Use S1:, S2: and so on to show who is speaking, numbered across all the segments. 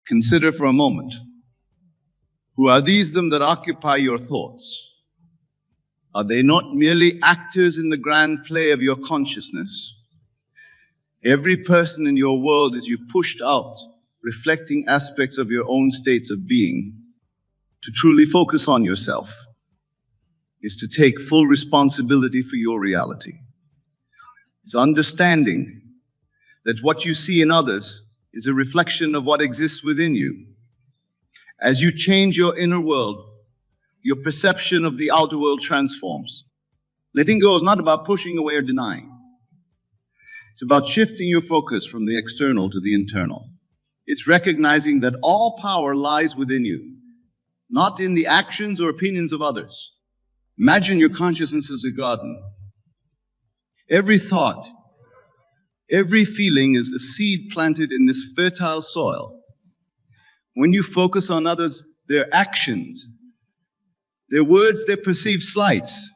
S1: Consider for a moment, who are these them that occupy your thoughts? Are they not merely actors in the grand play of your consciousness? Every person in your world is you pushed out, reflecting aspects of your own states of being. To truly focus on yourself is to take full responsibility for your reality. It's understanding that what you see in others is a reflection of what exists within you. As you change your inner world, your perception of the outer world transforms. Letting go is not about pushing away or denying. It's about shifting your focus from the external to the internal. It's recognizing that all power lies within you, not in the actions or opinions of others. Imagine your consciousness as a garden. Every thought, every feeling is a seed planted in this fertile soil. When you focus on others, their actions, their words, their perceived slights,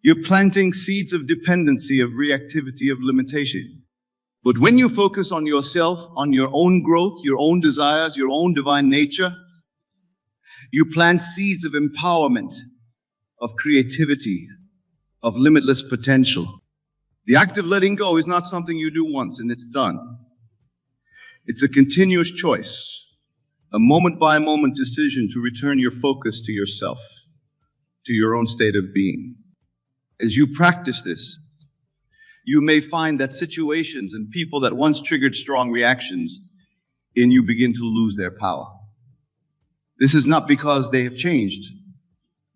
S1: you're planting seeds of dependency, of reactivity, of limitation. But when you focus on yourself, on your own growth, your own desires, your own divine nature, you plant seeds of empowerment, of creativity, of limitless potential. The act of letting go is not something you do once and it's done. It's a continuous choice, a moment-by-moment decision to return your focus to yourself, to your own state of being. As you practice this, you may find that situations and people that once triggered strong reactions in you begin to lose their power. This is not because they have changed,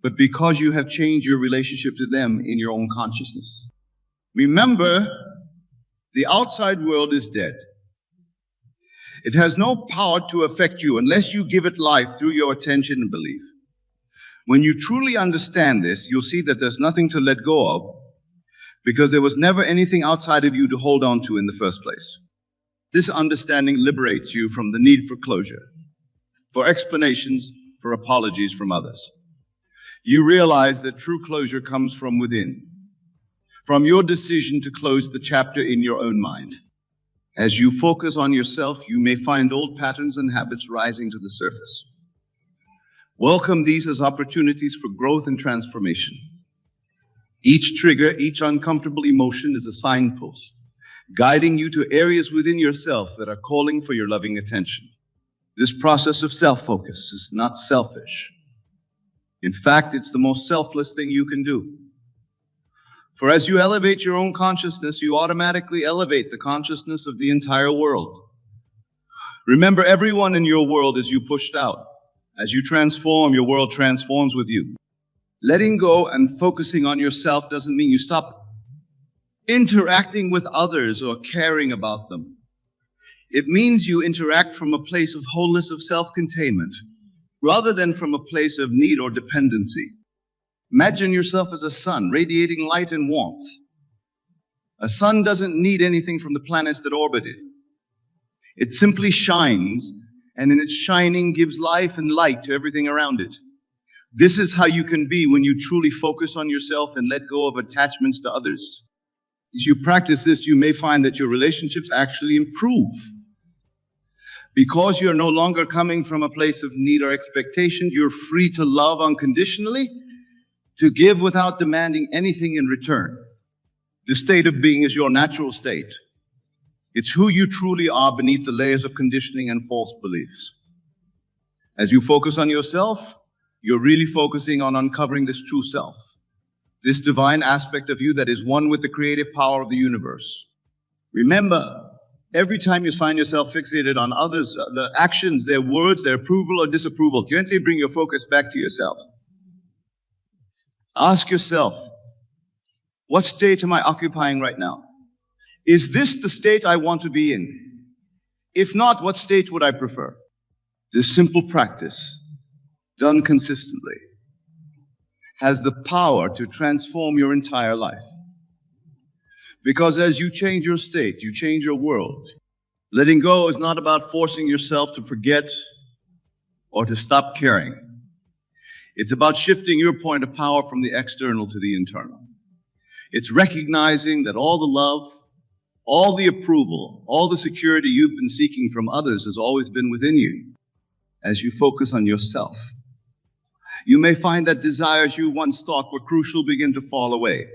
S1: but because you have changed your relationship to them in your own consciousness. Remember, the outside world is dead. It has no power to affect you unless you give it life through your attention and belief. When you truly understand this, you'll see that there's nothing to let go of because there was never anything outside of you to hold on to in the first place. This understanding liberates you from the need for closure, for explanations, for apologies from others. You realize that true closure comes from within, from your decision to close the chapter in your own mind. As you focus on yourself, you may find old patterns and habits rising to the surface. Welcome these as opportunities for growth and transformation. Each trigger, each uncomfortable emotion is a signpost, guiding you to areas within yourself that are calling for your loving attention. This process of self-focus is not selfish. In fact, it's the most selfless thing you can do. For as you elevate your own consciousness, you automatically elevate the consciousness of the entire world. Remember, everyone in your world is you pushed out. As you transform, your world transforms with you. Letting go and focusing on yourself doesn't mean you stop interacting with others or caring about them. It means you interact from a place of wholeness, of self-containment, rather than from a place of need or dependency. Imagine yourself as a sun, radiating light and warmth. A sun doesn't need anything from the planets that orbit it. It simply shines, and in its shining gives life and light to everything around it. This is how you can be when you truly focus on yourself and let go of attachments to others. As you practice this, you may find that your relationships actually improve. Because you're no longer coming from a place of need or expectation, you're free to love unconditionally, to give without demanding anything in return. This state of being is your natural state. It's who you truly are beneath the layers of conditioning and false beliefs. As you focus on yourself, you're really focusing on uncovering this true self, this divine aspect of you that is one with the creative power of the universe. Remember, every time you find yourself fixated on others, their actions, their words, their approval or disapproval, gently bring your focus back to yourself. Ask yourself, what state am I occupying right now? Is this the state I want to be in? If not, what state would I prefer? This simple practice, done consistently, has the power to transform your entire life. Because as you change your state, you change your world. Letting go is not about forcing yourself to forget or to stop caring. It's about shifting your point of power from the external to the internal. It's recognizing that all the love, All the approval, all the security you've been seeking from others has always been within you. As you focus on yourself, you may find that desires you once thought were crucial begin to fall away.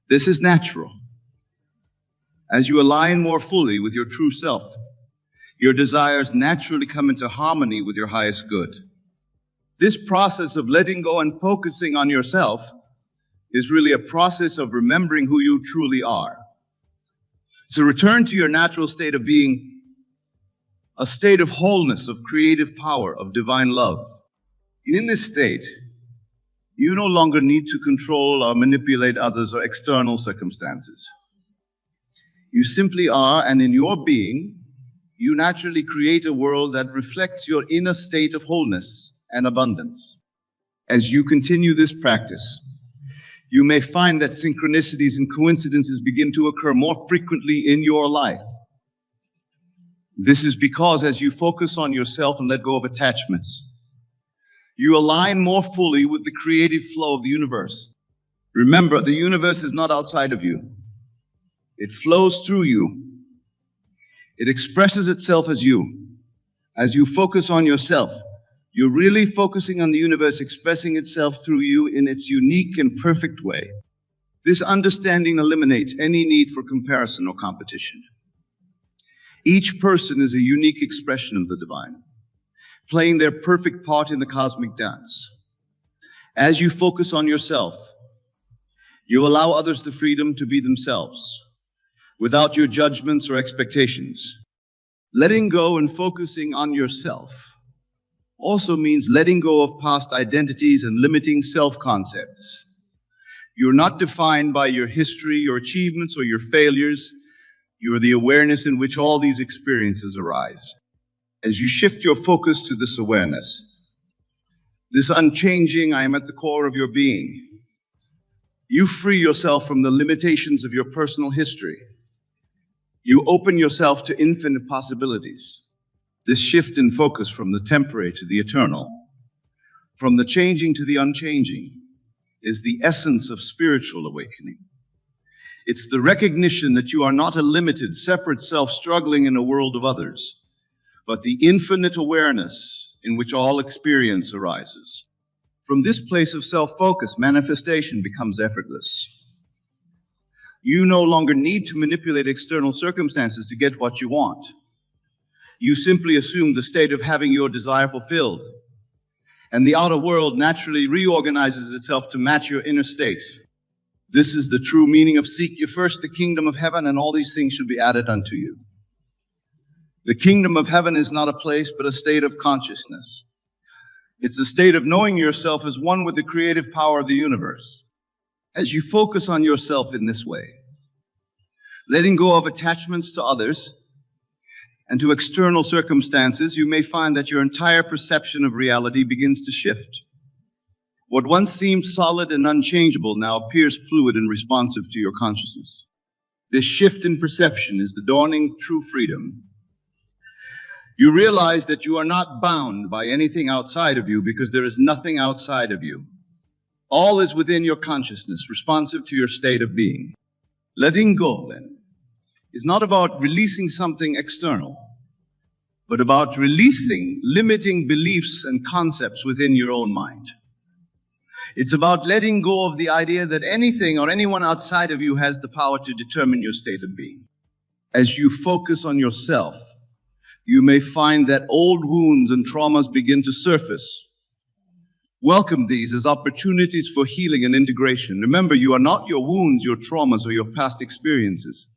S1: This is natural. As you align more fully with your true self, your desires naturally come into harmony with your highest good. This process of letting go and focusing on yourself is really a process of remembering who you truly are. So return to your natural state of being, a state of wholeness, of creative power, of divine love. In this state, you no longer need to control or manipulate others or external circumstances. You simply are, and in your being, you naturally create a world that reflects your inner state of wholeness and abundance. As you continue this practice, you may find that synchronicities and coincidences begin to occur more frequently in your life. This is because as you focus on yourself and let go of attachments, you align more fully with the creative flow of the universe. Remember, the universe is not outside of you. It flows through you. It expresses itself as you. As you focus on yourself, you're really focusing on the universe expressing itself through you in its unique and perfect way. This understanding eliminates any need for comparison or competition. Each person is a unique expression of the divine, playing their perfect part in the cosmic dance. As you focus on yourself, you allow others the freedom to be themselves, without your judgments or expectations. Letting go and focusing on yourself also means letting go of past identities and limiting self-concepts. You're not defined by your history, your achievements, or your failures. You are the awareness in which all these experiences arise. As you shift your focus to this awareness, this unchanging, I am at the core of your being, you free yourself from the limitations of your personal history. You open yourself to infinite possibilities. This shift in focus from the temporary to the eternal, from the changing to the unchanging, is the essence of spiritual awakening. It's the recognition that you are not a limited, separate self struggling in a world of others, but the infinite awareness in which all experience arises. From this place of self-focus, manifestation becomes effortless. You no longer need to manipulate external circumstances to get what you want. You simply assume the state of having your desire fulfilled, and the outer world naturally reorganizes itself to match your inner state. This is the true meaning of seek ye first the kingdom of heaven, and all these things should be added unto you. The kingdom of heaven is not a place, but a state of consciousness. It's a state of knowing yourself as one with the creative power of the universe. As you focus on yourself in this way, letting go of attachments to others and to external circumstances, you may find that your entire perception of reality begins to shift. What once seemed solid and unchangeable now appears fluid and responsive to your consciousness. This shift in perception is the dawning true freedom. You realize that you are not bound by anything outside of you because there is nothing outside of you. All is within your consciousness, responsive to your state of being. Letting go, then, is not about releasing something external, but about releasing limiting beliefs and concepts within your own mind. It's about letting go of the idea that anything or anyone outside of you has the power to determine your state of being. As you focus on yourself, you may find that old wounds and traumas begin to surface. Welcome these as opportunities for healing and integration. Remember, you are not your wounds, your traumas, or your past experiences.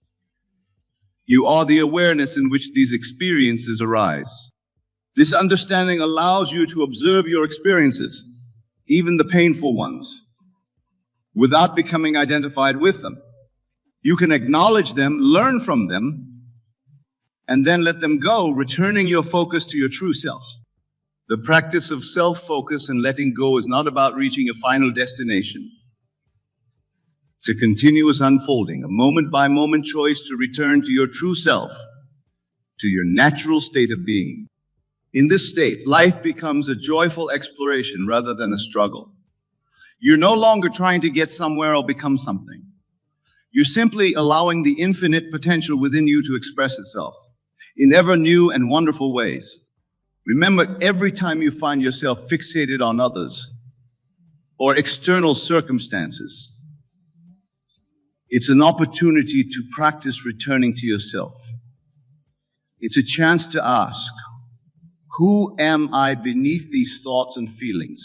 S1: You are the awareness in which these experiences arise. This understanding allows you to observe your experiences, even the painful ones, without becoming identified with them. You can acknowledge them, learn from them, and then let them go, returning your focus to your true self. The practice of self-focus and letting go is not about reaching a final destination. It's a continuous unfolding, a moment-by-moment choice to return to your true self, to your natural state of being. In this state, life becomes a joyful exploration rather than a struggle. You're no longer trying to get somewhere or become something. You're simply allowing the infinite potential within you to express itself in ever new and wonderful ways. Remember, every time you find yourself fixated on others or external circumstances, it's an opportunity to practice returning to yourself. It's a chance to ask, who am I beneath these thoughts and feelings?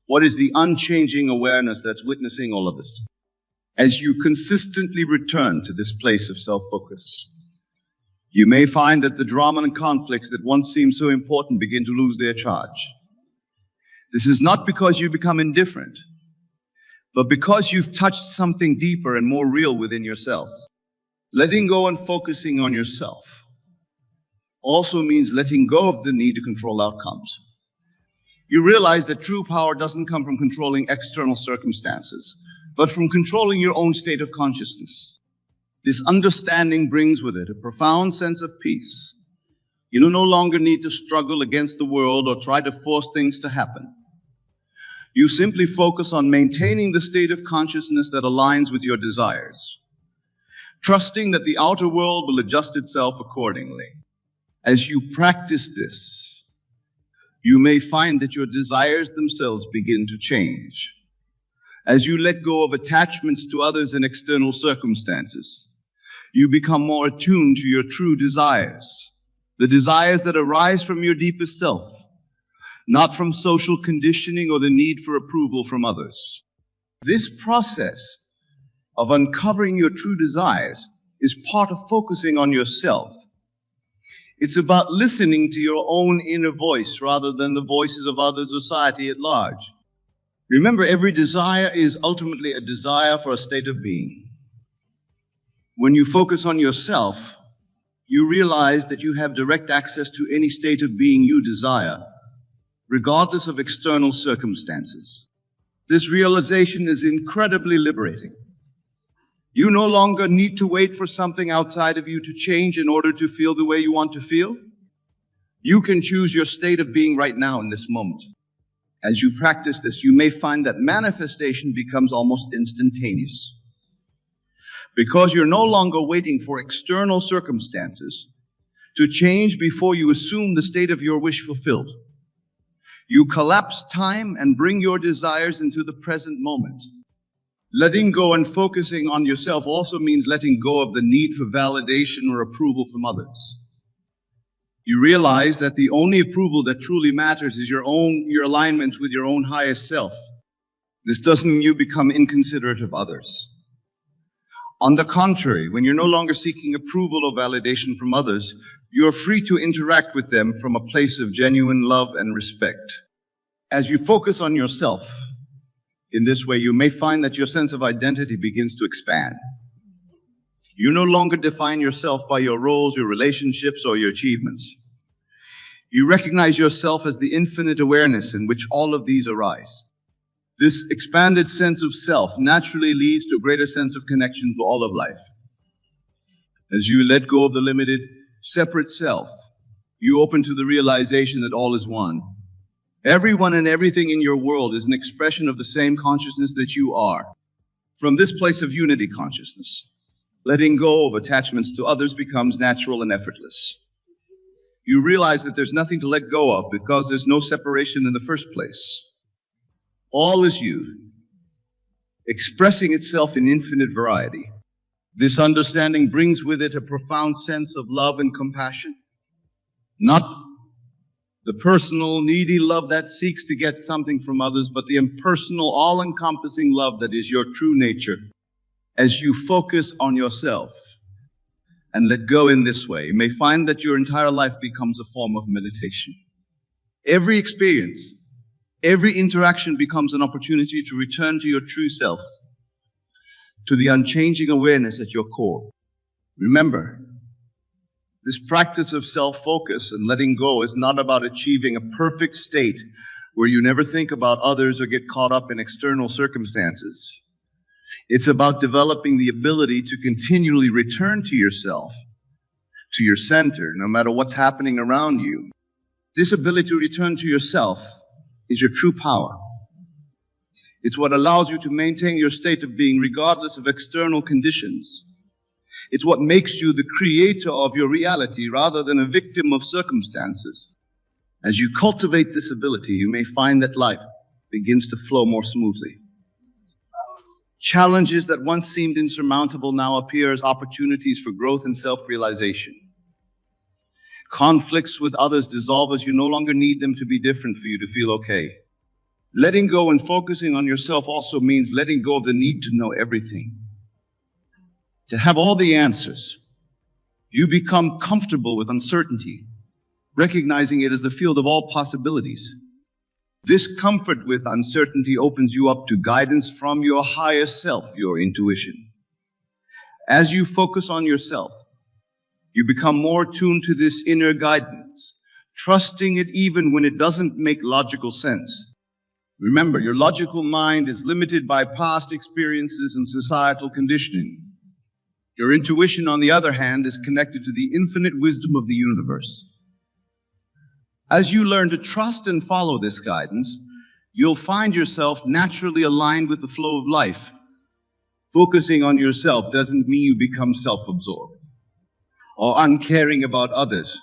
S1: What is the unchanging awareness that's witnessing all of this? As you consistently return to this place of self-focus, you may find that the drama and conflicts that once seemed so important begin to lose their charge. This is not because you become indifferent, but because you've touched something deeper and more real within yourself. Letting go and focusing on yourself also means letting go of the need to control outcomes. You realize that true power doesn't come from controlling external circumstances, but from controlling your own state of consciousness. This understanding brings with it a profound sense of peace. You no longer need to struggle against the world or try to force things to happen. You simply focus on maintaining the state of consciousness that aligns with your desires, trusting that the outer world will adjust itself accordingly. As you practice this, you may find that your desires themselves begin to change. As you let go of attachments to others and external circumstances, you become more attuned to your true desires, the desires that arise from your deepest self, not from social conditioning or the need for approval from others. This process of uncovering your true desires is part of focusing on yourself. It's about listening to your own inner voice rather than the voices of others or society at large. Remember, every desire is ultimately a desire for a state of being. When you focus on yourself, you realize that you have direct access to any state of being you desire, regardless of external circumstances. This realization is incredibly liberating. You no longer need to wait for something outside of you to change in order to feel the way you want to feel. You can choose your state of being right now in this moment. As you practice this, you may find that manifestation becomes almost instantaneous. Because you're no longer waiting for external circumstances to change before you assume the state of your wish fulfilled. You collapse time and bring your desires into the present moment. Letting go and focusing on yourself also means letting go of the need for validation or approval from others. You realize that the only approval that truly matters is your alignment with your own highest self. This doesn't mean you become inconsiderate of others. On the contrary, when you're no longer seeking approval or validation from others, you're free to interact with them from a place of genuine love and respect. As you focus on yourself in this way, you may find that your sense of identity begins to expand. You no longer define yourself by your roles, your relationships, or your achievements. You recognize yourself as the infinite awareness in which all of these arise. This expanded sense of self naturally leads to a greater sense of connection to all of life. As you let go of the limited, separate self, you open to the realization that all is one. Everyone and everything in your world is an expression of the same consciousness that you are. From this place of unity consciousness, letting go of attachments to others becomes natural and effortless. You realize that there's nothing to let go of because there's no separation in the first place. All is you, expressing itself in infinite variety. This understanding brings with it a profound sense of love and compassion, not the personal, needy love that seeks to get something from others, but the impersonal, all-encompassing love that is your true nature. As you focus on yourself and let go in this way, you may find that your entire life becomes a form of meditation. Every experience, every interaction becomes an opportunity to return to your true self, to the unchanging awareness at your core. Remember, this practice of self-focus and letting go is not about achieving a perfect state where you never think about others or get caught up in external circumstances. It's about developing the ability to continually return to yourself, to your center, no matter what's happening around you. This ability to return to yourself is your true power. It's what allows you to maintain your state of being regardless of external conditions. It's what makes you the creator of your reality rather than a victim of circumstances. As you cultivate this ability, you may find that life begins to flow more smoothly. Challenges that once seemed insurmountable now appear as opportunities for growth and self-realization. Conflicts with others dissolve as you no longer need them to be different for you to feel okay. Letting go and focusing on yourself also means letting go of the need to know everything, to have all the answers. You become comfortable with uncertainty, recognizing it as the field of all possibilities. This comfort with uncertainty opens you up to guidance from your higher self, your intuition. As you focus on yourself, you become more tuned to this inner guidance, trusting it even when it doesn't make logical sense. Remember, your logical mind is limited by past experiences and societal conditioning. Your intuition, on the other hand, is connected to the infinite wisdom of the universe. As you learn to trust and follow this guidance, you'll find yourself naturally aligned with the flow of life. Focusing on yourself doesn't mean you become self-absorbed or uncaring about others.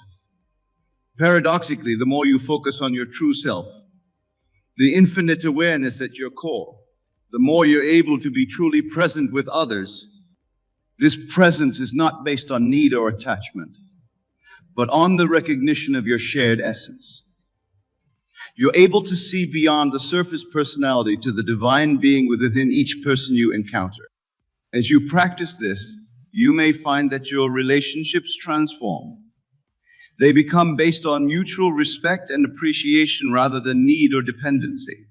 S1: Paradoxically, the more you focus on your true self, the infinite awareness at your core, the more you're able to be truly present with others. This presence is not based on need or attachment, but on the recognition of your shared essence. You're able to see beyond the surface personality to the divine being within each person you encounter. As you practice this, you may find that your relationships transform. They become based on mutual respect and appreciation rather than need or dependency.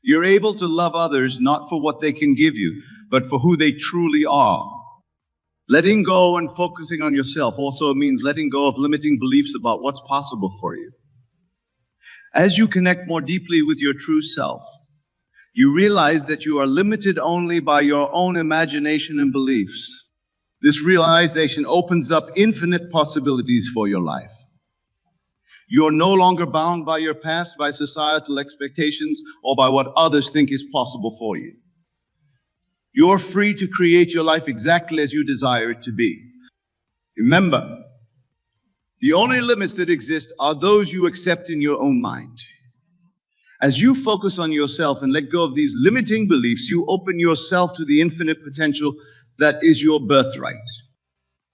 S1: You're able to love others not for what they can give you, but for who they truly are. Letting go and focusing on yourself also means letting go of limiting beliefs about what's possible for you. As you connect more deeply with your true self, you realize that you are limited only by your own imagination and beliefs. This realization opens up infinite possibilities for your life. You're no longer bound by your past, by societal expectations, or by what others think is possible for you. You're free to create your life exactly as you desire it to be. Remember, the only limits that exist are those you accept in your own mind. As you focus on yourself and let go of these limiting beliefs, you open yourself to the infinite potential that is your birthright.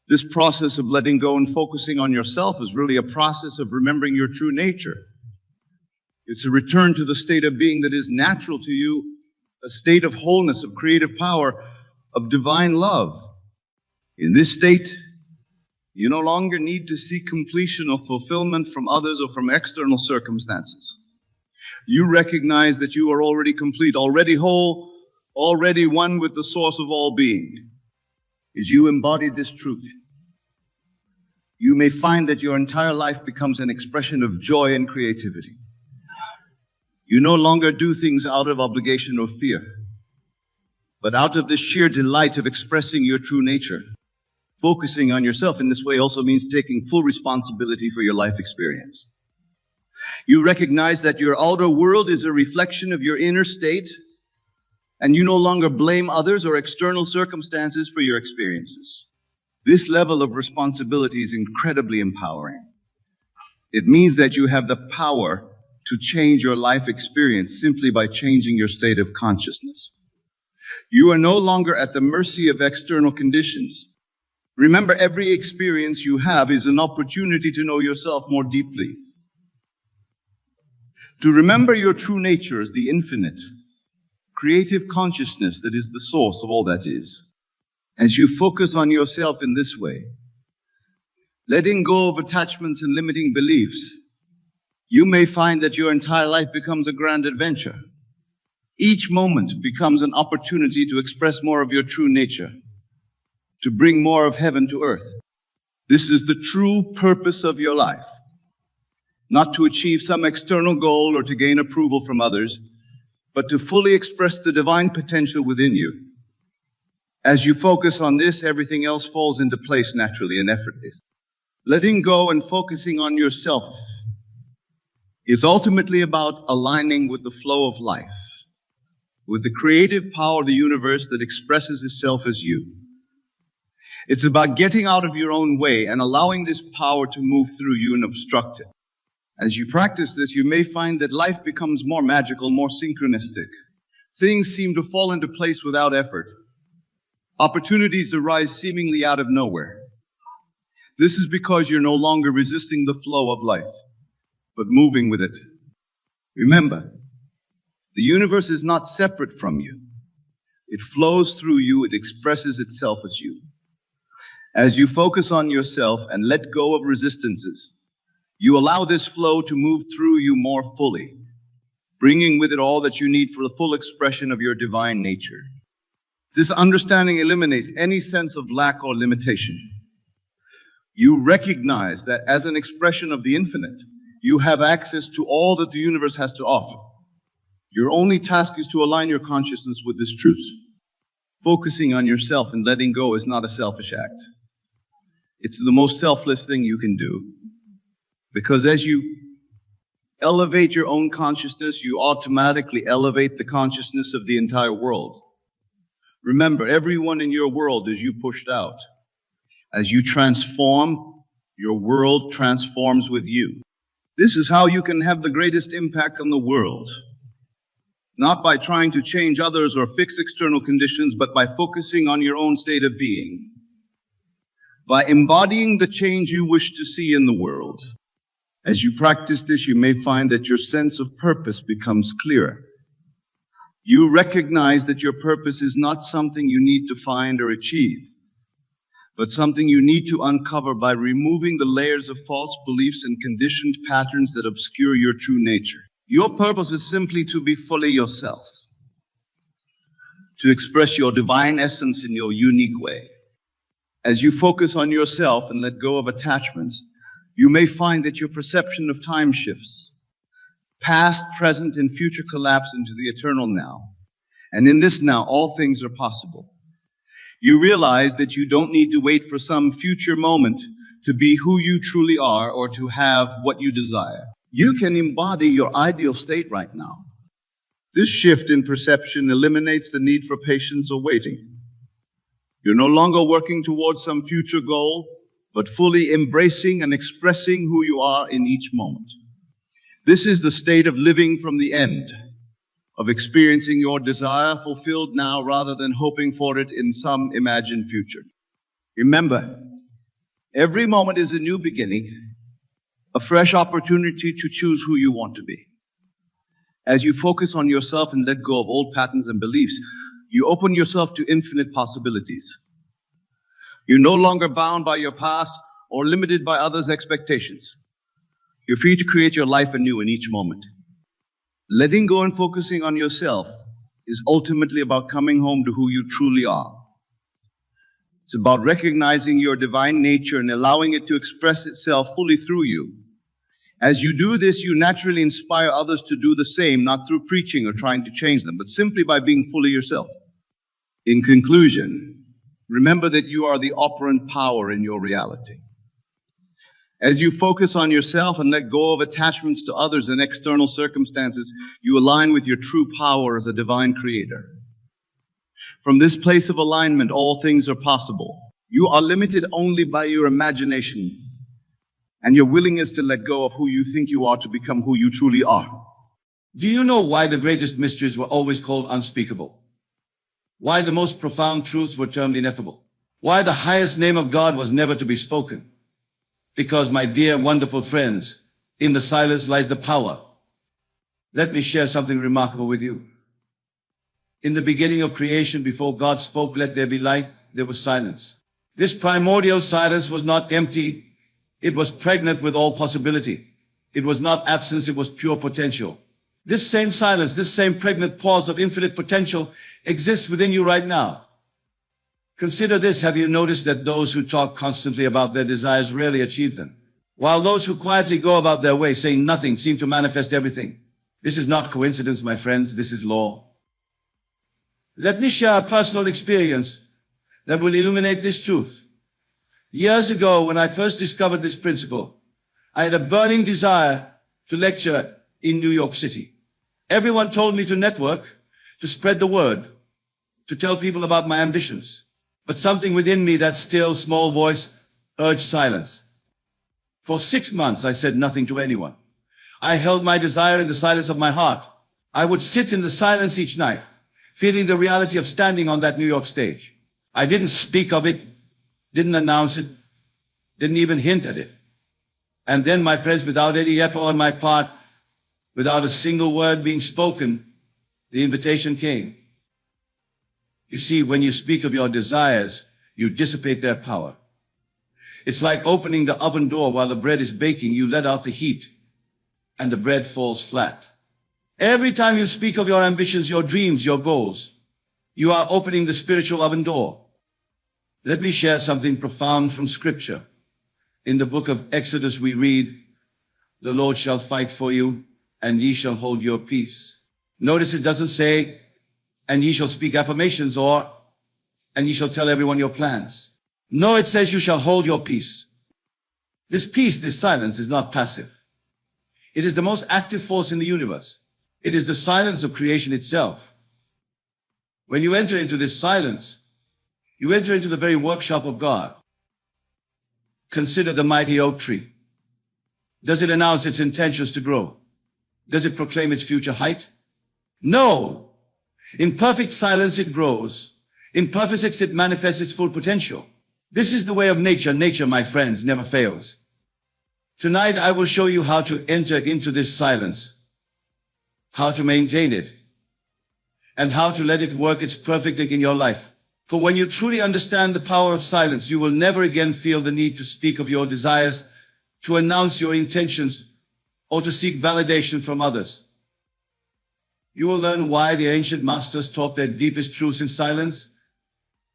S1: This process of letting go and focusing on yourself is really a process of remembering your true nature. It's a return to the state of being that is natural to you, a state of wholeness, of creative power, of divine love. In this state, you no longer need to seek completion or fulfillment from others or from external circumstances. You recognize that you are already complete, already whole, already one with the source of all being. As you embody this truth, you may find that your entire life becomes an expression of joy and creativity. You no longer do things out of obligation or fear, but out of the sheer delight of expressing your true nature. Focusing on yourself in this way also means taking full responsibility for your life experience. You recognize that your outer world is a reflection of your inner state, and you no longer blame others or external circumstances for your experiences. This level of responsibility is incredibly empowering. It means that you have the power to change your life experience simply by changing your state of consciousness. You are no longer at the mercy of external conditions. Remember, every experience you have is an opportunity to know yourself more deeply. To remember your true nature as the infinite, creative consciousness that is the source of all that is. As you focus on yourself in this way, letting go of attachments and limiting beliefs, you may find that your entire life becomes a grand adventure. Each moment becomes an opportunity to express more of your true nature, to bring more of heaven to earth. This is the true purpose of your life, not to achieve some external goal or to gain approval from others, but to fully express the divine potential within you. As you focus on this, everything else falls into place naturally and effortlessly. Letting go and focusing on yourself is ultimately about aligning with the flow of life, with the creative power of the universe that expresses itself as you. It's about getting out of your own way and allowing this power to move through you and obstruct it. As you practice this, you may find that life becomes more magical, more synchronistic. Things seem to fall into place without effort. Opportunities arise seemingly out of nowhere. This is because you're no longer resisting the flow of life, but moving with it. Remember, the universe is not separate from you. It flows through you, it expresses itself as you. As you focus on yourself and let go of resistances, you allow this flow to move through you more fully, bringing with it all that you need for the full expression of your divine nature. This understanding eliminates any sense of lack or limitation. You recognize that as an expression of the infinite, you have access to all that the universe has to offer. Your only task is to align your consciousness with this truth. Focusing on yourself and letting go is not a selfish act. It's the most selfless thing you can do. Because as you elevate your own consciousness, you automatically elevate the consciousness of the entire world. Remember, everyone in your world is you pushed out. As you transform, your world transforms with you. This is how you can have the greatest impact on the world. Not by trying to change others or fix external conditions, but by focusing on your own state of being. By embodying the change you wish to see in the world. As you practice this, you may find that your sense of purpose becomes clearer. You recognize that your purpose is not something you need to find or achieve, but something you need to uncover by removing the layers of false beliefs and conditioned patterns that obscure your true nature. Your purpose is simply to be fully yourself, to express your divine essence in your unique way. As you focus on yourself and let go of attachments, you may find that your perception of time shifts. Past, present, and future collapse into the eternal now. And in this now, all things are possible. You realize that you don't need to wait for some future moment to be who you truly are or to have what you desire. You can embody your ideal state right now. This shift in perception eliminates the need for patience or waiting. You're no longer working towards some future goal, but fully embracing and expressing who you are in each moment. This is the state of living from the end, of experiencing your desire fulfilled now rather than hoping for it in some imagined future. Remember, every moment is a new beginning, a fresh opportunity to choose who you want to be. As you focus on yourself and let go of old patterns and beliefs, you open yourself to infinite possibilities. You're no longer bound by your past or limited by others' expectations. You're free to create your life anew in each moment. Letting go and focusing on yourself is ultimately about coming home to who you truly are. It's about recognizing your divine nature and allowing it to express itself fully through you. As you do this, you naturally inspire others to do the same, not through preaching or trying to change them, but simply by being fully yourself. In conclusion, remember that you are the operant power in your reality. As you focus on yourself and let go of attachments to others and external circumstances, you align with your true power as a divine creator. From this place of alignment, all things are possible. You are limited only by your imagination and your willingness to let go of who you think you are to become who you truly are.
S2: Do you know why the greatest mysteries were always called unspeakable? Why the most profound truths were termed ineffable? Why the highest name of God was never to be spoken? Because, my dear, wonderful friends, in the silence lies the power. Let me share something remarkable with you. In the beginning of creation, before God spoke, "Let there be light," there was silence. This primordial silence was not empty. It was pregnant with all possibility. It was not absence, it was pure potential. This same silence, this same pregnant pause of infinite potential exists within you right now. Consider this. Have you noticed that those who talk constantly about their desires rarely achieve them? While those who quietly go about their way saying nothing seem to manifest everything. This is not coincidence, my friends. This is law. Let me share a personal experience that will illuminate this truth. Years ago, when I first discovered this principle, I had a burning desire to lecture in New York City. Everyone told me to network, to spread the word, to tell people about my ambitions. But something within me, that still small voice, urged silence. For 6 months, I said nothing to anyone. I held my desire in the silence of my heart. I would sit in the silence each night, feeling the reality of standing on that New York stage. I didn't speak of it, didn't announce it, didn't even hint at it. And then, my friends, without any effort on my part, without a single word being spoken, the invitation came. You see, when you speak of your desires, you dissipate their power. It's like opening the oven door while the bread is baking. You let out the heat, and the bread falls flat. Every time you speak of your ambitions, your dreams, your goals, you are opening the spiritual oven door. Let me share something profound from Scripture. In the book of Exodus we read, "The Lord shall fight for you, and ye shall hold your peace." Notice it doesn't say, "and ye shall speak affirmations," or, "and ye shall tell everyone your plans." No, it says you shall hold your peace. This peace, this silence, is not passive. It is the most active force in the universe. It is the silence of creation itself. When you enter into this silence, you enter into the very workshop of God. Consider the mighty oak tree. Does it announce its intentions to grow? Does it proclaim its future height? No. In perfect silence it grows. In perfect it manifests its full potential. This is the way of nature. Nature, my friends, never fails. Tonight I will show you how to enter into this silence, how to maintain it, and how to let it work its perfectly in your life. For when you truly understand the power of silence, you will never again feel the need to speak of your desires, to announce your intentions, or to seek validation from others. You will learn why the ancient masters taught their deepest truths in silence,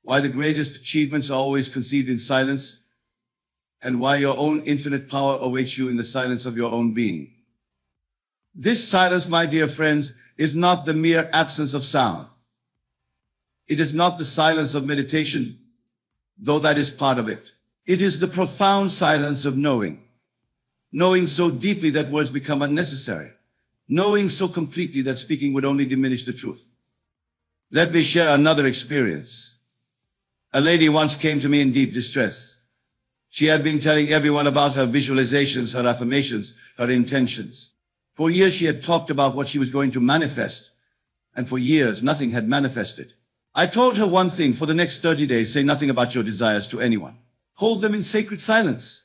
S2: why the greatest achievements are always conceived in silence, and why your own infinite power awaits you in the silence of your own being. This silence, my dear friends, is not the mere absence of sound. It is not the silence of meditation, though that is part of it. It is the profound silence of knowing. Knowing so deeply that words become unnecessary. Knowing so completely that speaking would only diminish the truth. Let me share another experience. A lady once came to me in deep distress. She had been telling everyone about her visualizations, her affirmations, her intentions. For years she had talked about what she was going to manifest, and for years nothing had manifested. I told her one thing: for the next 30 days, say nothing about your desires to anyone. Hold them in sacred silence.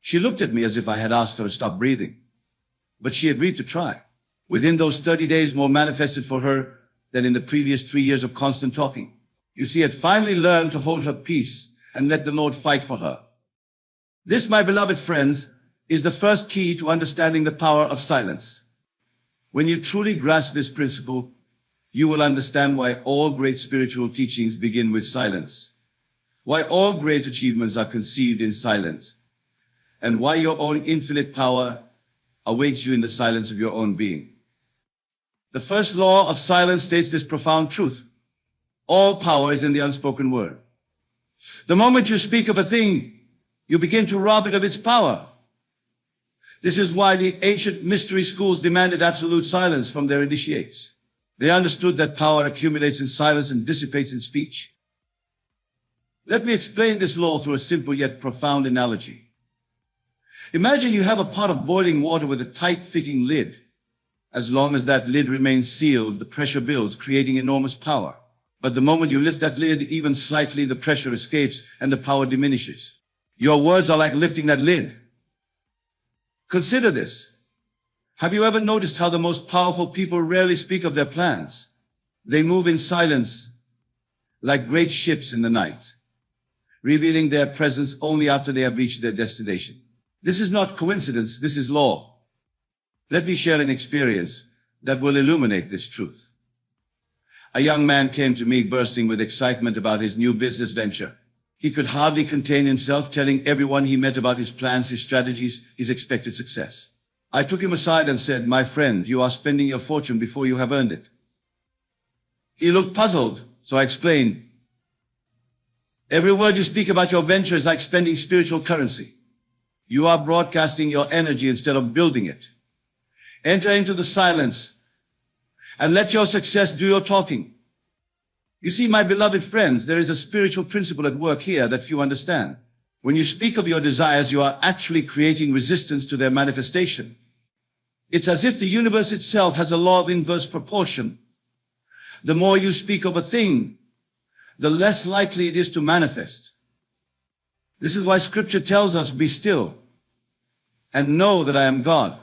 S2: She looked at me as if I had asked her to stop breathing, but she agreed to try. Within those 30 days, more manifested for her than in the previous 3 years of constant talking. You see, had finally learned to hold her peace and let the Lord fight for her. This, my beloved friends, is the first key to understanding the power of silence. When you truly grasp this principle, you will understand why all great spiritual teachings begin with silence, why all great achievements are conceived in silence, and why your own infinite power awaits you in the silence of your own being. The first law of silence states this profound truth: all power is in the unspoken word. The moment you speak of a thing, you begin to rob it of its power. This is why the ancient mystery schools demanded absolute silence from their initiates. They understood that power accumulates in silence and dissipates in speech. Let me explain this law through a simple yet profound analogy. Imagine you have a pot of boiling water with a tight-fitting lid. As long as that lid remains sealed, the pressure builds, creating enormous power. But the moment you lift that lid even slightly, the pressure escapes and the power diminishes. Your words are like lifting that lid. Consider this. Have you ever noticed how the most powerful people rarely speak of their plans? They move in silence like great ships in the night, revealing their presence only after they have reached their destination. This is not coincidence, this is law. Let me share an experience that will illuminate this truth. A young man came to me bursting with excitement about his new business venture. He could hardly contain himself, telling everyone he met about his plans, his strategies, his expected success. I took him aside and said, "My friend, you are spending your fortune before you have earned it." He looked puzzled, so I explained, "Every word you speak about your venture is like spending spiritual currency. You are broadcasting your energy instead of building it. Enter into the silence and let your success do your talking. You see, my beloved friends, there is a spiritual principle at work here that few understand. When you speak of your desires, you are actually creating resistance to their manifestation. It's as if the universe itself has a law of inverse proportion. The more you speak of a thing, the less likely it is to manifest. This is why Scripture tells us, be still and know that I am God.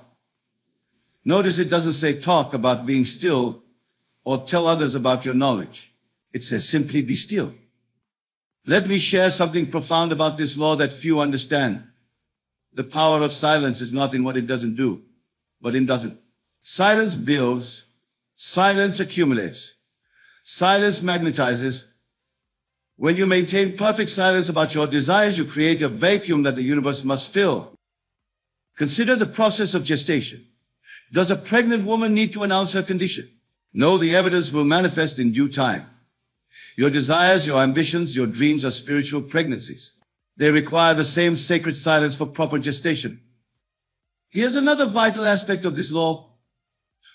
S2: Notice it doesn't say talk about being still or tell others about your knowledge. It says simply be still. Let me share something profound about this law that few understand. The power of silence is not in what it doesn't do, but in doesn't. Silence builds, silence accumulates, silence magnetizes. When you maintain perfect silence about your desires, you create a vacuum that the universe must fill. Consider the process of gestation. Does a pregnant woman need to announce her condition? No, the evidence will manifest in due time. Your desires, your ambitions, your dreams are spiritual pregnancies. They require the same sacred silence for proper gestation. Here's another vital aspect of this law.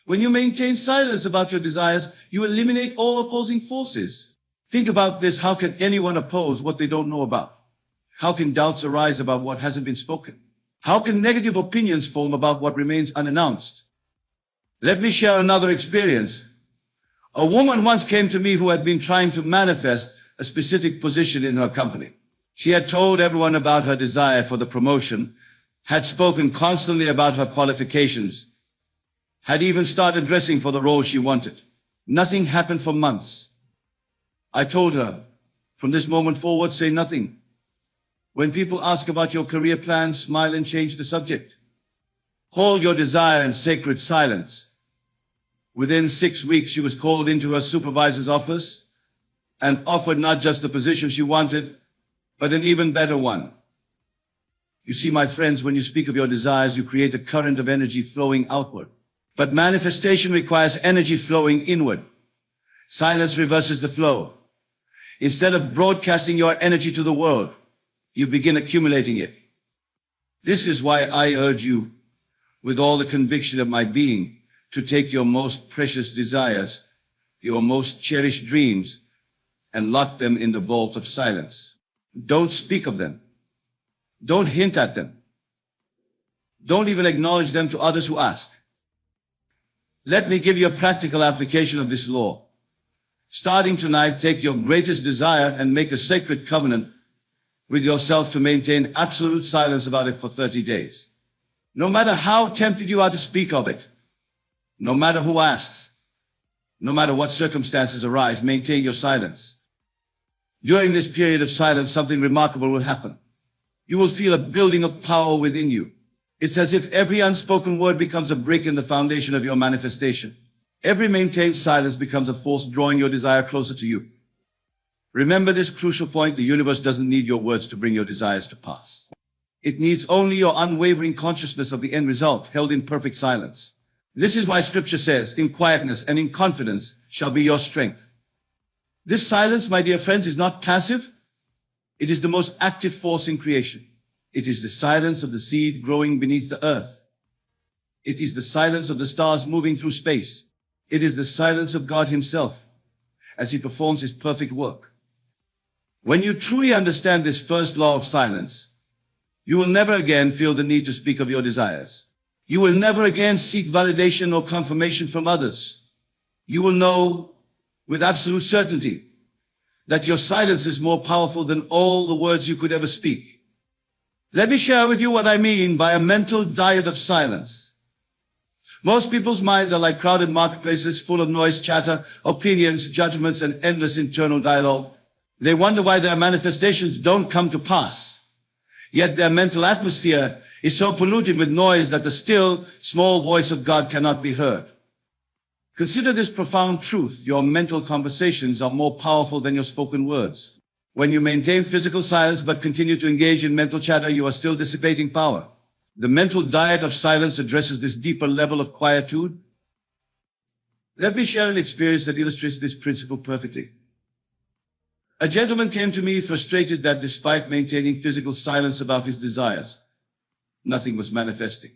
S2: When you maintain silence about your desires, you eliminate all opposing forces. Think about this. How can anyone oppose what they don't know about? How can doubts arise about what hasn't been spoken? How can negative opinions form about what remains unannounced? Let me share another experience. A woman once came to me who had been trying to manifest a specific position in her company. She had told everyone about her desire for the promotion, had spoken constantly about her qualifications, had even started dressing for the role she wanted. Nothing happened for months. I told her, from this moment forward, say nothing. When people ask about your career plans, smile and change the subject. Hold your desire in sacred silence. Within 6 weeks, she was called into her supervisor's office and offered not just the position she wanted, but an even better one. You see, my friends, when you speak of your desires, you create a current of energy flowing outward. But manifestation requires energy flowing inward. Silence reverses the flow. Instead of broadcasting your energy to the world, you begin accumulating it. This is why I urge you, with all the conviction of my being, to take your most precious desires, your most cherished dreams, and lock them in the vault of silence. Don't speak of them. Don't hint at them. Don't even acknowledge them to others who ask. Let me give you a practical application of this law. Starting tonight, take your greatest desire and make a sacred covenant with yourself to maintain absolute silence about it for 30 days. No matter how tempted you are to speak of it, no matter who asks, no matter what circumstances arise, maintain your silence. During this period of silence, something remarkable will happen. You will feel a building of power within you. It's as if every unspoken word becomes a brick in the foundation of your manifestation. Every maintained silence becomes a force drawing your desire closer to you. Remember this crucial point: the universe doesn't need your words to bring your desires to pass. It needs only your unwavering consciousness of the end result, held in perfect silence. This is why Scripture says, in quietness and in confidence shall be your strength. This silence, my dear friends, is not passive. It is the most active force in creation. It is the silence of the seed growing beneath the earth. It is the silence of the stars moving through space. It is the silence of God Himself as He performs His perfect work. When you truly understand this first law of silence, you will never again feel the need to speak of your desires. You will never again seek validation or confirmation from others. You will know with absolute certainty that your silence is more powerful than all the words you could ever speak. Let me share with you what I mean by a mental diet of silence. Most people's minds are like crowded marketplaces full of noise, chatter, opinions, judgments, and endless internal dialogue. They wonder why their manifestations don't come to pass. Yet their mental atmosphere is so polluted with noise that the still, small voice of God cannot be heard. Consider this profound truth: your mental conversations are more powerful than your spoken words. When you maintain physical silence but continue to engage in mental chatter, you are still dissipating power. The mental diet of silence addresses this deeper level of quietude. Let me share an experience that illustrates this principle perfectly. A gentleman came to me frustrated that despite maintaining physical silence about his desires, nothing was manifesting.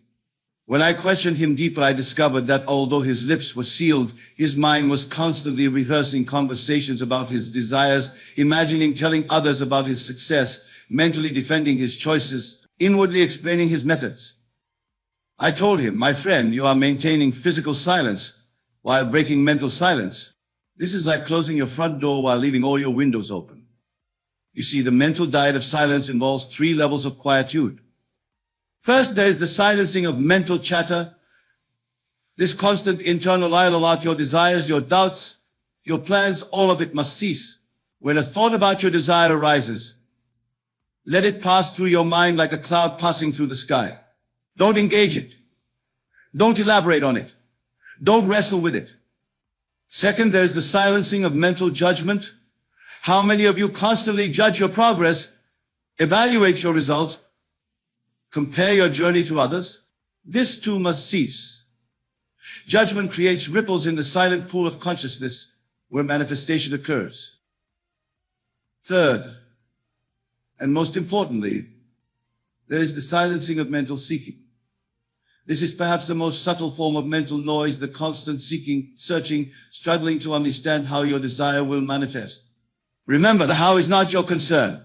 S2: When I questioned him deeper, I discovered that although his lips were sealed, his mind was constantly rehearsing conversations about his desires, imagining telling others about his success, mentally defending his choices, inwardly explaining his methods. I told him, my friend, you are maintaining physical silence while breaking mental silence. This is like closing your front door while leaving all your windows open. You see, the mental diet of silence involves 3 levels of quietude. First, there is the silencing of mental chatter. This constant internal dialogue, your desires, your doubts, your plans, all of it must cease. When a thought about your desire arises, let it pass through your mind like a cloud passing through the sky. Don't engage it. Don't elaborate on it. Don't wrestle with it. Second, there is the silencing of mental judgment. How many of you constantly judge your progress, evaluate your results, compare your journey to others? This too must cease. Judgment creates ripples in the silent pool of consciousness where manifestation occurs. Third, and most importantly, there is the silencing of mental seeking. This is perhaps the most subtle form of mental noise, the constant seeking, searching, struggling to understand how your desire will manifest. Remember, the how is not your concern.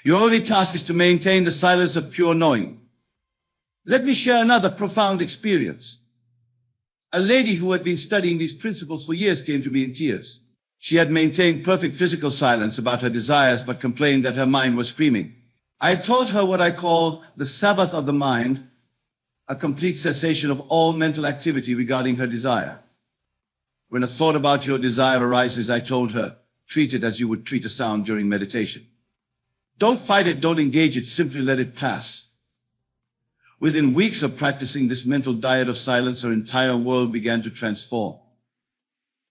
S2: Your only task is to maintain the silence of pure knowing. Let me share another profound experience. A lady who had been studying these principles for years came to me in tears. She had maintained perfect physical silence about her desires, but complained that her mind was screaming. I taught her what I call the Sabbath of the mind, a complete cessation of all mental activity regarding her desire. When a thought about your desire arises, I told her, treat it as you would treat a sound during meditation. Don't fight it, don't engage it, simply let it pass. Within weeks of practicing this mental diet of silence, her entire world began to transform.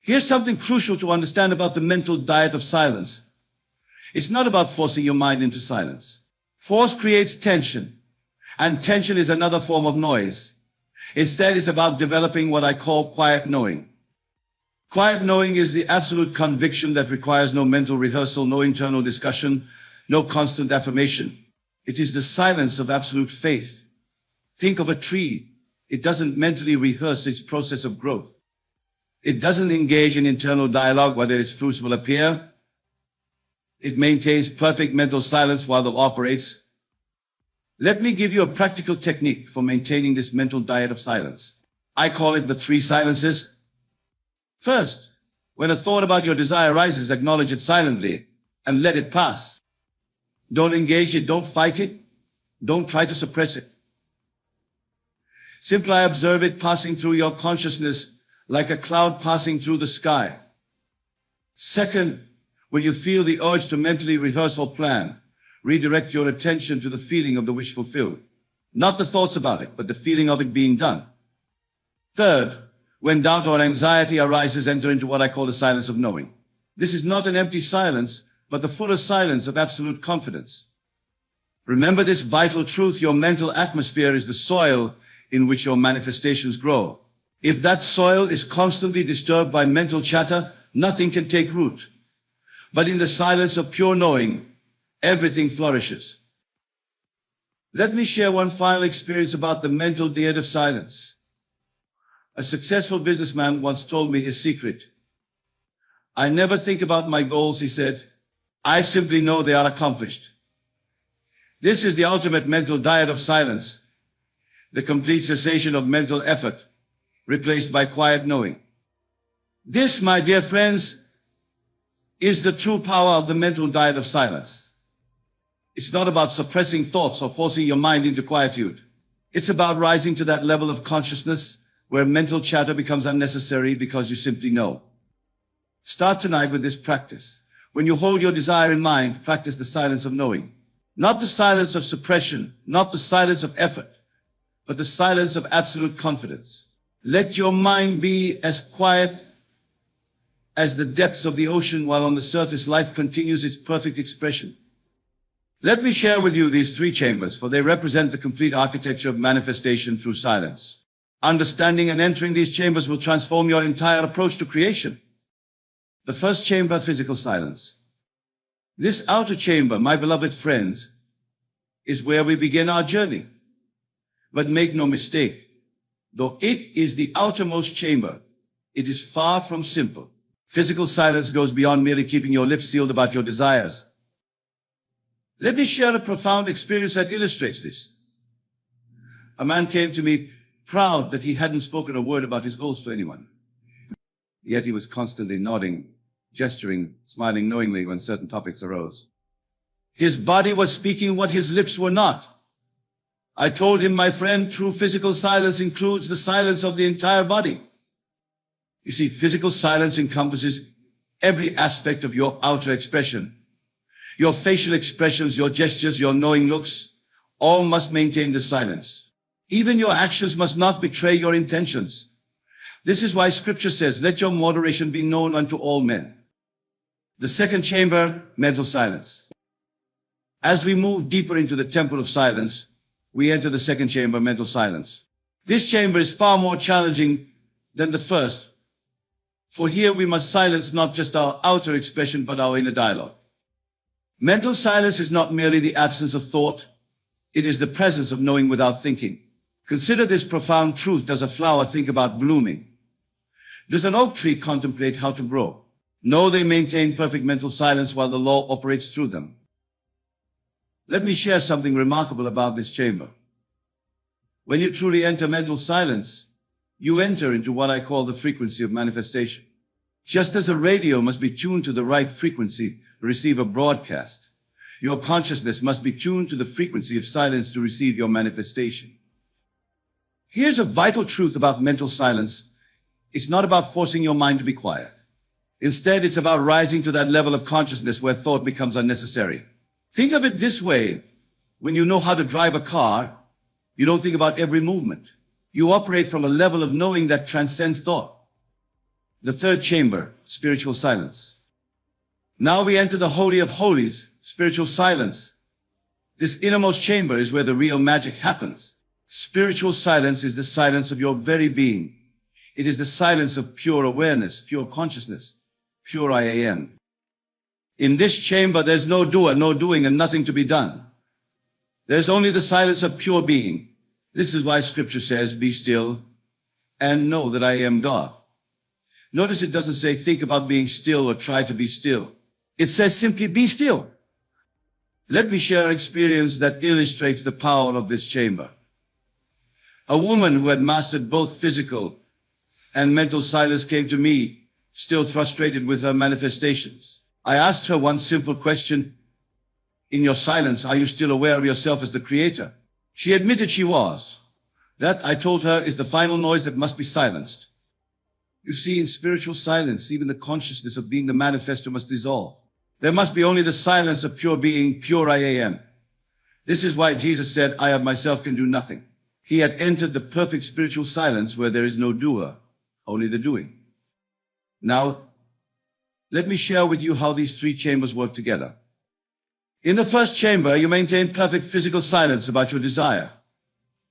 S2: Here's something crucial to understand about the mental diet of silence. It's not about forcing your mind into silence. Force creates tension, and tension is another form of noise. Instead, it's about developing what I call quiet knowing. Quiet knowing is the absolute conviction that requires no mental rehearsal, no internal discussion, no constant affirmation. It is the silence of absolute faith. Think of a tree. It doesn't mentally rehearse its process of growth. It doesn't engage in internal dialogue whether its fruits will appear. It maintains perfect mental silence while it operates. Let me give you a practical technique for maintaining this mental diet of silence. I call it the 3 silences. First, when a thought about your desire arises, acknowledge it silently and let it pass. Don't engage it, don't fight it, don't try to suppress it. Simply observe it passing through your consciousness like a cloud passing through the sky. Second, when you feel the urge to mentally rehearse or plan, redirect your attention to the feeling of the wish fulfilled. Not the thoughts about it, but the feeling of it being done. Third, when doubt or anxiety arises, enter into what I call the silence of knowing. This is not an empty silence, but the fuller silence of absolute confidence. Remember this vital truth: your mental atmosphere is the soil in which your manifestations grow. If that soil is constantly disturbed by mental chatter, nothing can take root. But in the silence of pure knowing, everything flourishes. Let me share one final experience about the mental diet of silence. A successful businessman once told me his secret. I never think about my goals, he said. I simply know they are accomplished. This is the ultimate mental diet of silence, the complete cessation of mental effort, replaced by quiet knowing. This, my dear friends, is the true power of the mental diet of silence. It's not about suppressing thoughts or forcing your mind into quietude. It's about rising to that level of consciousness where mental chatter becomes unnecessary because you simply know. Start tonight with this practice. When you hold your desire in mind, practice the silence of knowing. Not the silence of suppression, not the silence of effort, but the silence of absolute confidence. Let your mind be as quiet as the depths of the ocean, while on the surface life continues its perfect expression. Let me share with you these 3 chambers, for they represent the complete architecture of manifestation through silence. Understanding and entering these chambers will transform your entire approach to creation. The first chamber, physical silence. This outer chamber, my beloved friends, is where we begin our journey. But make no mistake, Though it is the outermost chamber, it is far from simple. Physical silence goes beyond merely keeping your lips sealed about your desires. Let me share a profound experience that illustrates this. A man came to me proud that he hadn't spoken a word about his goals to anyone. Yet he was constantly nodding, gesturing, smiling knowingly when certain topics arose. His body was speaking what his lips were not. I told him, my friend, true physical silence includes the silence of the entire body. You see, physical silence encompasses every aspect of your outer expression. Your facial expressions, your gestures, your knowing looks, all must maintain the silence. Even your actions must not betray your intentions. This is why Scripture says, let your moderation be known unto all men. The second chamber, mental silence. As we move deeper into the temple of silence, we enter the second chamber, mental silence. This chamber is far more challenging than the first, for here we must silence not just our outer expression, but our inner dialogue. Mental silence is not merely the absence of thought, it is the presence of knowing without thinking. Consider this profound truth. Does a flower think about blooming? Does an oak tree contemplate how to grow? No, they maintain perfect mental silence while the law operates through them. Let me share something remarkable about this chamber. When you truly enter mental silence, you enter into what I call the frequency of manifestation. Just as a radio must be tuned to the right frequency to receive a broadcast, your consciousness must be tuned to the frequency of silence to receive your manifestation. Here's a vital truth about mental silence. It's not about forcing your mind to be quiet. Instead, it's about rising to that level of consciousness where thought becomes unnecessary. Think of it this way. When you know how to drive a car, you don't think about every movement. You operate from a level of knowing that transcends thought. The third chamber, spiritual silence. Now we enter the Holy of Holies, spiritual silence. This innermost chamber is where the real magic happens. Spiritual silence is the silence of your very being. It is the silence of pure awareness, pure consciousness, pure I am. In this chamber, there's no doer, no doing, and nothing to be done. There's only the silence of pure being. This is why Scripture says, be still and know that I am God. Notice it doesn't say think about being still or try to be still. It says simply be still. Let me share an experience that illustrates the power of this chamber. A woman who had mastered both physical and mental silence came to me, still frustrated with her manifestations. I asked her one simple question. In your silence, are you still aware of yourself as the creator? She admitted she was. That, I told her, is the final noise that must be silenced. You see, in spiritual silence, even the consciousness of being the manifestor must dissolve. There must be only the silence of pure being, pure I am. This is why Jesus said, I of myself can do nothing. He had entered the perfect spiritual silence where there is no doer, only the doing. Now, let me share with you how these three chambers work together. In the first chamber, you maintain perfect physical silence about your desire.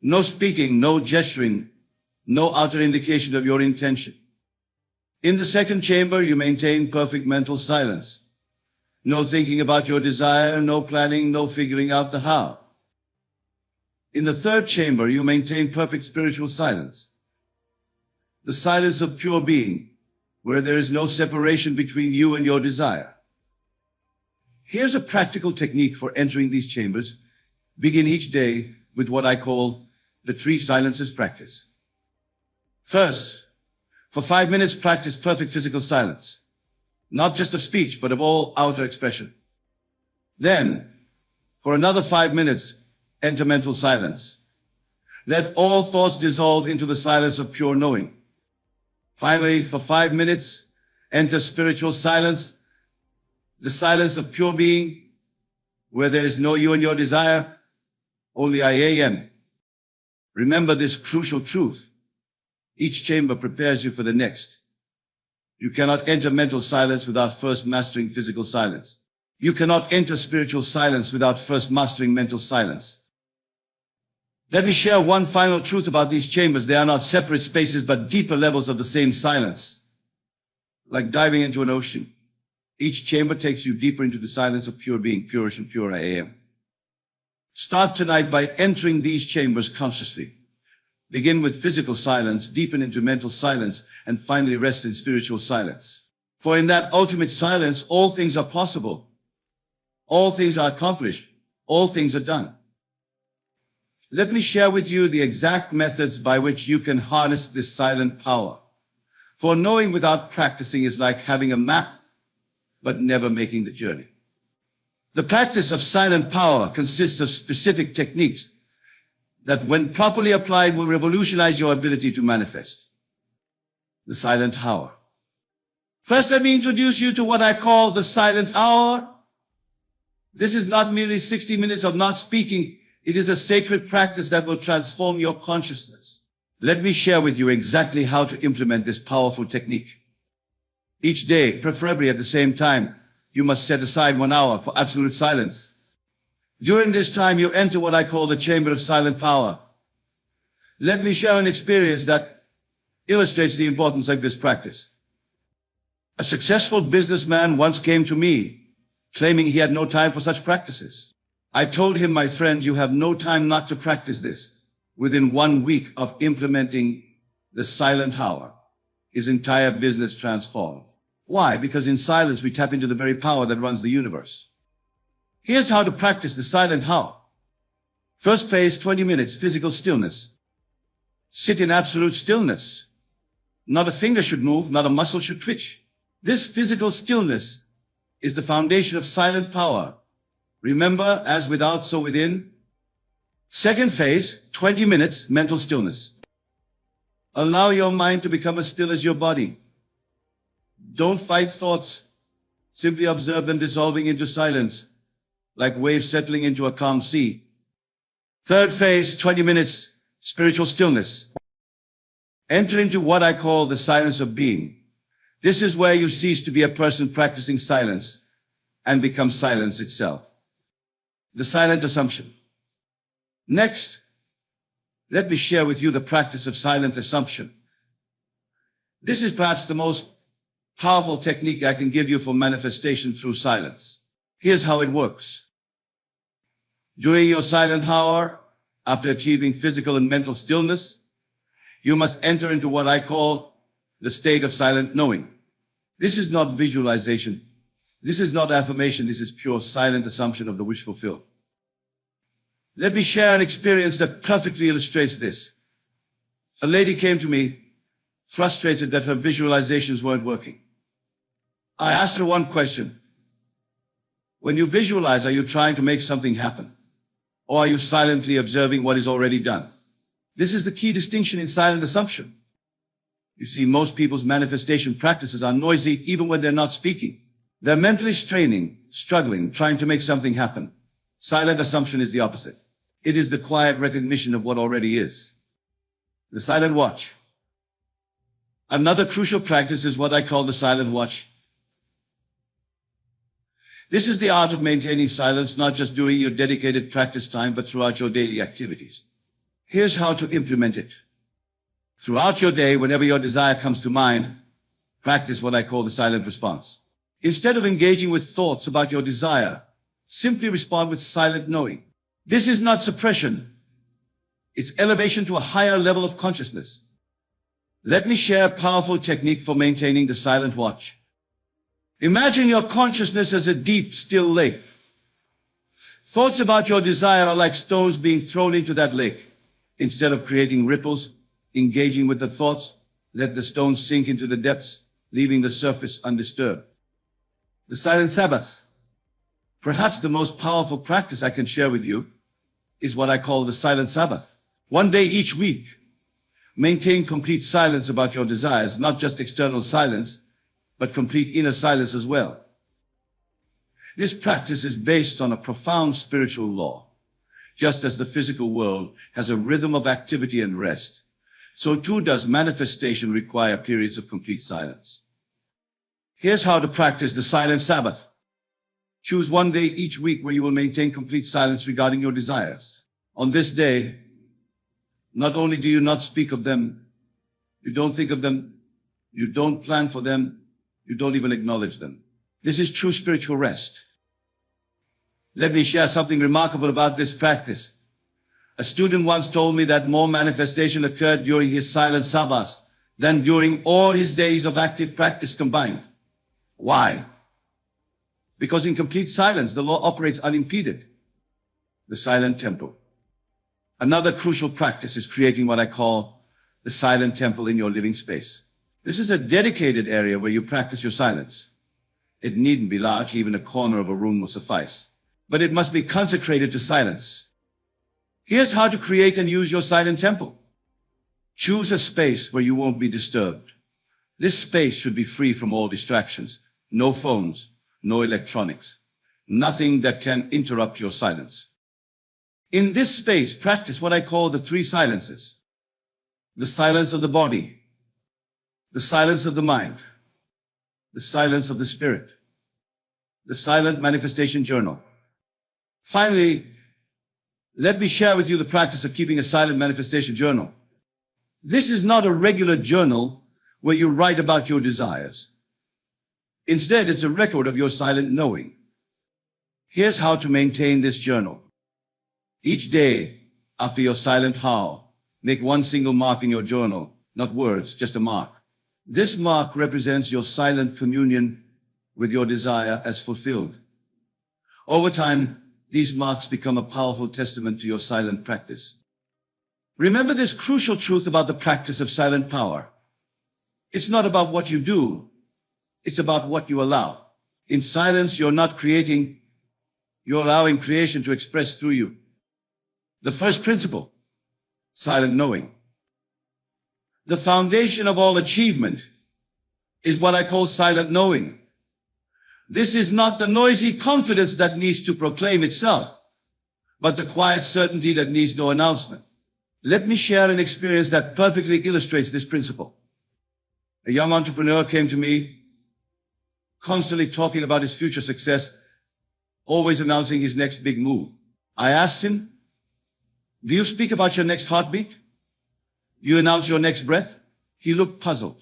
S2: No speaking, no gesturing, no outer indication of your intention. In the second chamber, you maintain perfect mental silence. No thinking about your desire, no planning, no figuring out the how. In the third chamber, you maintain perfect spiritual silence. The silence of pure being, where there is no separation between you and your desire. Here's a practical technique for entering these chambers. Begin each day with what I call the three silences practice. First, for 5 minutes, practice perfect physical silence. Not just of speech, but of all outer expression. Then, for another 5 minutes, enter mental silence. Let all thoughts dissolve into the silence of pure knowing. Finally, for 5 minutes, enter spiritual silence, the silence of pure being, where there is no you and your desire, only I am. Remember this crucial truth. Each chamber prepares you for the next. You cannot enter mental silence without first mastering physical silence. You cannot enter spiritual silence without first mastering mental silence. Let me share one final truth about these chambers. They are not separate spaces, but deeper levels of the same silence. Like diving into an ocean. Each chamber takes you deeper into the silence of pure being, purest and pure I am. Start tonight by entering these chambers consciously. Begin with physical silence, deepen into mental silence, and finally rest in spiritual silence. For in that ultimate silence, all things are possible. All things are accomplished. All things are done. Let me share with you the exact methods by which you can harness this silent power. For knowing without practicing is like having a map, but never making the journey. The practice of silent power consists of specific techniques that, when properly applied, will revolutionize your ability to manifest. The silent hour. First, let me introduce you to what I call the silent hour. This is not merely 60 minutes of not speaking. It is a sacred practice that will transform your consciousness. Let me share with you exactly how to implement this powerful technique. Each day, preferably at the same time, you must set aside 1 hour for absolute silence. During this time, you enter what I call the chamber of silent power. Let me share an experience that illustrates the importance of this practice. A successful businessman once came to me, claiming he had no time for such practices. I told him, my friend, you have no time not to practice this. Within 1 week of implementing the silent hour, his entire business transformed. Why? Because in silence we tap into the very power that runs the universe. Here's how to practice the silent hour. First phase, 20 minutes, physical stillness. Sit in absolute stillness. Not a finger should move, not a muscle should twitch. This physical stillness is the foundation of silent power. Remember, as without, so within. Second phase, 20 minutes, mental stillness. Allow your mind to become as still as your body. Don't fight thoughts. Simply observe them dissolving into silence, like waves settling into a calm sea. Third phase, 20 minutes, spiritual stillness. Enter into what I call the silence of being. This is where you cease to be a person practicing silence and become silence itself. The silent assumption. Next, let me share with you the practice of silent assumption. This is perhaps the most powerful technique I can give you for manifestation through silence. Here's how it works. During your silent hour, after achieving physical and mental stillness, you must enter into what I call the state of silent knowing. This is not visualization. This is not affirmation. This is pure silent assumption of the wish fulfilled. Let me share an experience that perfectly illustrates this. A lady came to me, frustrated that her visualizations weren't working. I asked her one question. When you visualize, are you trying to make something happen? Or are you silently observing what is already done? This is the key distinction in silent assumption. You see, most people's manifestation practices are noisy even when they're not speaking. They're mentally straining, struggling, trying to make something happen. Silent assumption is the opposite. It is the quiet recognition of what already is. The silent watch. Another crucial practice is what I call the silent watch. This is the art of maintaining silence, not just during your dedicated practice time, but throughout your daily activities. Here's how to implement it. Throughout your day, whenever your desire comes to mind, practice what I call the silent response. Instead of engaging with thoughts about your desire, simply respond with silent knowing. This is not suppression. It's elevation to a higher level of consciousness. Let me share a powerful technique for maintaining the silent watch. Imagine your consciousness as a deep, still lake. Thoughts about your desire are like stones being thrown into that lake. Instead of creating ripples, engaging with the thoughts, let the stones sink into the depths, leaving the surface undisturbed. The silent Sabbath. Perhaps the most powerful practice I can share with you is what I call the silent Sabbath. One day each week, maintain complete silence about your desires, not just external silence, but complete inner silence as well. This practice is based on a profound spiritual law. Just as the physical world has a rhythm of activity and rest, so too does manifestation require periods of complete silence. Here's how to practice the silent Sabbath. Choose one day each week where you will maintain complete silence regarding your desires. On this day, not only do you not speak of them, you don't think of them, you don't plan for them, you don't even acknowledge them. This is true spiritual rest. Let me share something remarkable about this practice. A student once told me that more manifestation occurred during his silent sabbaths than during all his days of active practice combined. Why? Because in complete silence, the law operates unimpeded. The silent temple. Another crucial practice is creating what I call the silent temple in your living space. This is a dedicated area where you practice your silence. It needn't be large, even a corner of a room will suffice. But it must be consecrated to silence. Here's how to create and use your silent temple. Choose a space where you won't be disturbed. This space should be free from all distractions. No phones, no electronics. Nothing that can interrupt your silence. In this space, practice what I call the three silences. The silence of the body, the silence of the mind, the silence of the spirit, the silent manifestation journal. Finally, let me share with you the practice of keeping a silent manifestation journal. This is not a regular journal where you write about your desires. Instead, it's a record of your silent knowing. Here's how to maintain this journal. Each day, after your silent how, make one single mark in your journal, not words, just a mark. This mark represents your silent communion with your desire as fulfilled. Over time, these marks become a powerful testament to your silent practice. Remember this crucial truth about the practice of silent power. It's not about what you do. It's about what you allow. In silence, you're not creating. You're allowing creation to express through you. The first principle, silent knowing. The foundation of all achievement is what I call silent knowing. This is not the noisy confidence that needs to proclaim itself, but the quiet certainty that needs no announcement. Let me share an experience that perfectly illustrates this principle. A young entrepreneur came to me, constantly talking about his future success, always announcing his next big move. I asked him, do you speak about your next heartbeat? Do you announce your next breath? He looked puzzled.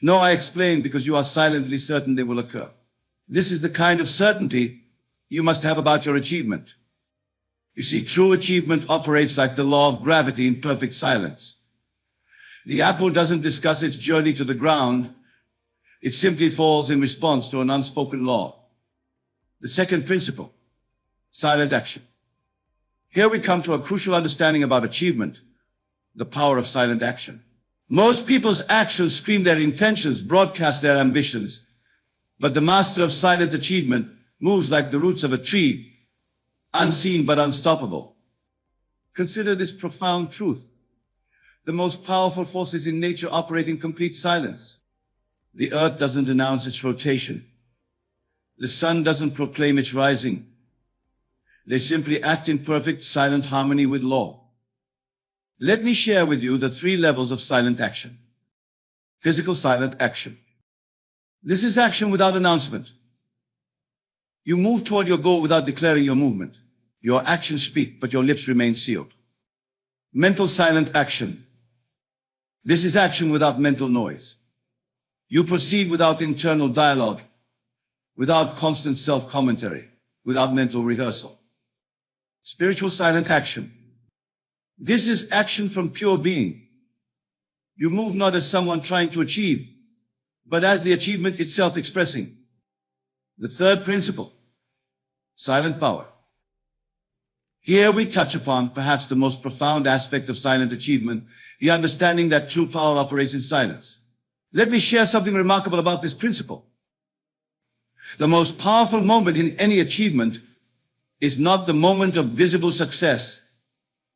S2: No, I explained, because you are silently certain they will occur. This is the kind of certainty you must have about your achievement. You see, true achievement operates like the law of gravity in perfect silence. The apple doesn't discuss its journey to the ground. It simply falls in response to an unspoken law. The second principle, silent action. Here we come to a crucial understanding about achievement, the power of silent action. Most people's actions scream their intentions, broadcast their ambitions, but the master of silent achievement moves like the roots of a tree, unseen but unstoppable. Consider this profound truth. The most powerful forces in nature operate in complete silence. The earth doesn't announce its rotation. The sun doesn't proclaim its rising. They simply act in perfect silent harmony with law. Let me share with you the three levels of silent action. Physical silent action. This is action without announcement. You move toward your goal without declaring your movement. Your actions speak, but your lips remain sealed. Mental silent action. This is action without mental noise. You proceed without internal dialogue, without constant self-commentary, without mental rehearsal. Spiritual silent action. This is action from pure being. You move not as someone trying to achieve, but as the achievement itself expressing. The third principle, silent power. Here we touch upon perhaps the most profound aspect of silent achievement, the understanding that true power operates in silence. Let me share something remarkable about this principle. The most powerful moment in any achievement is not the moment of visible success.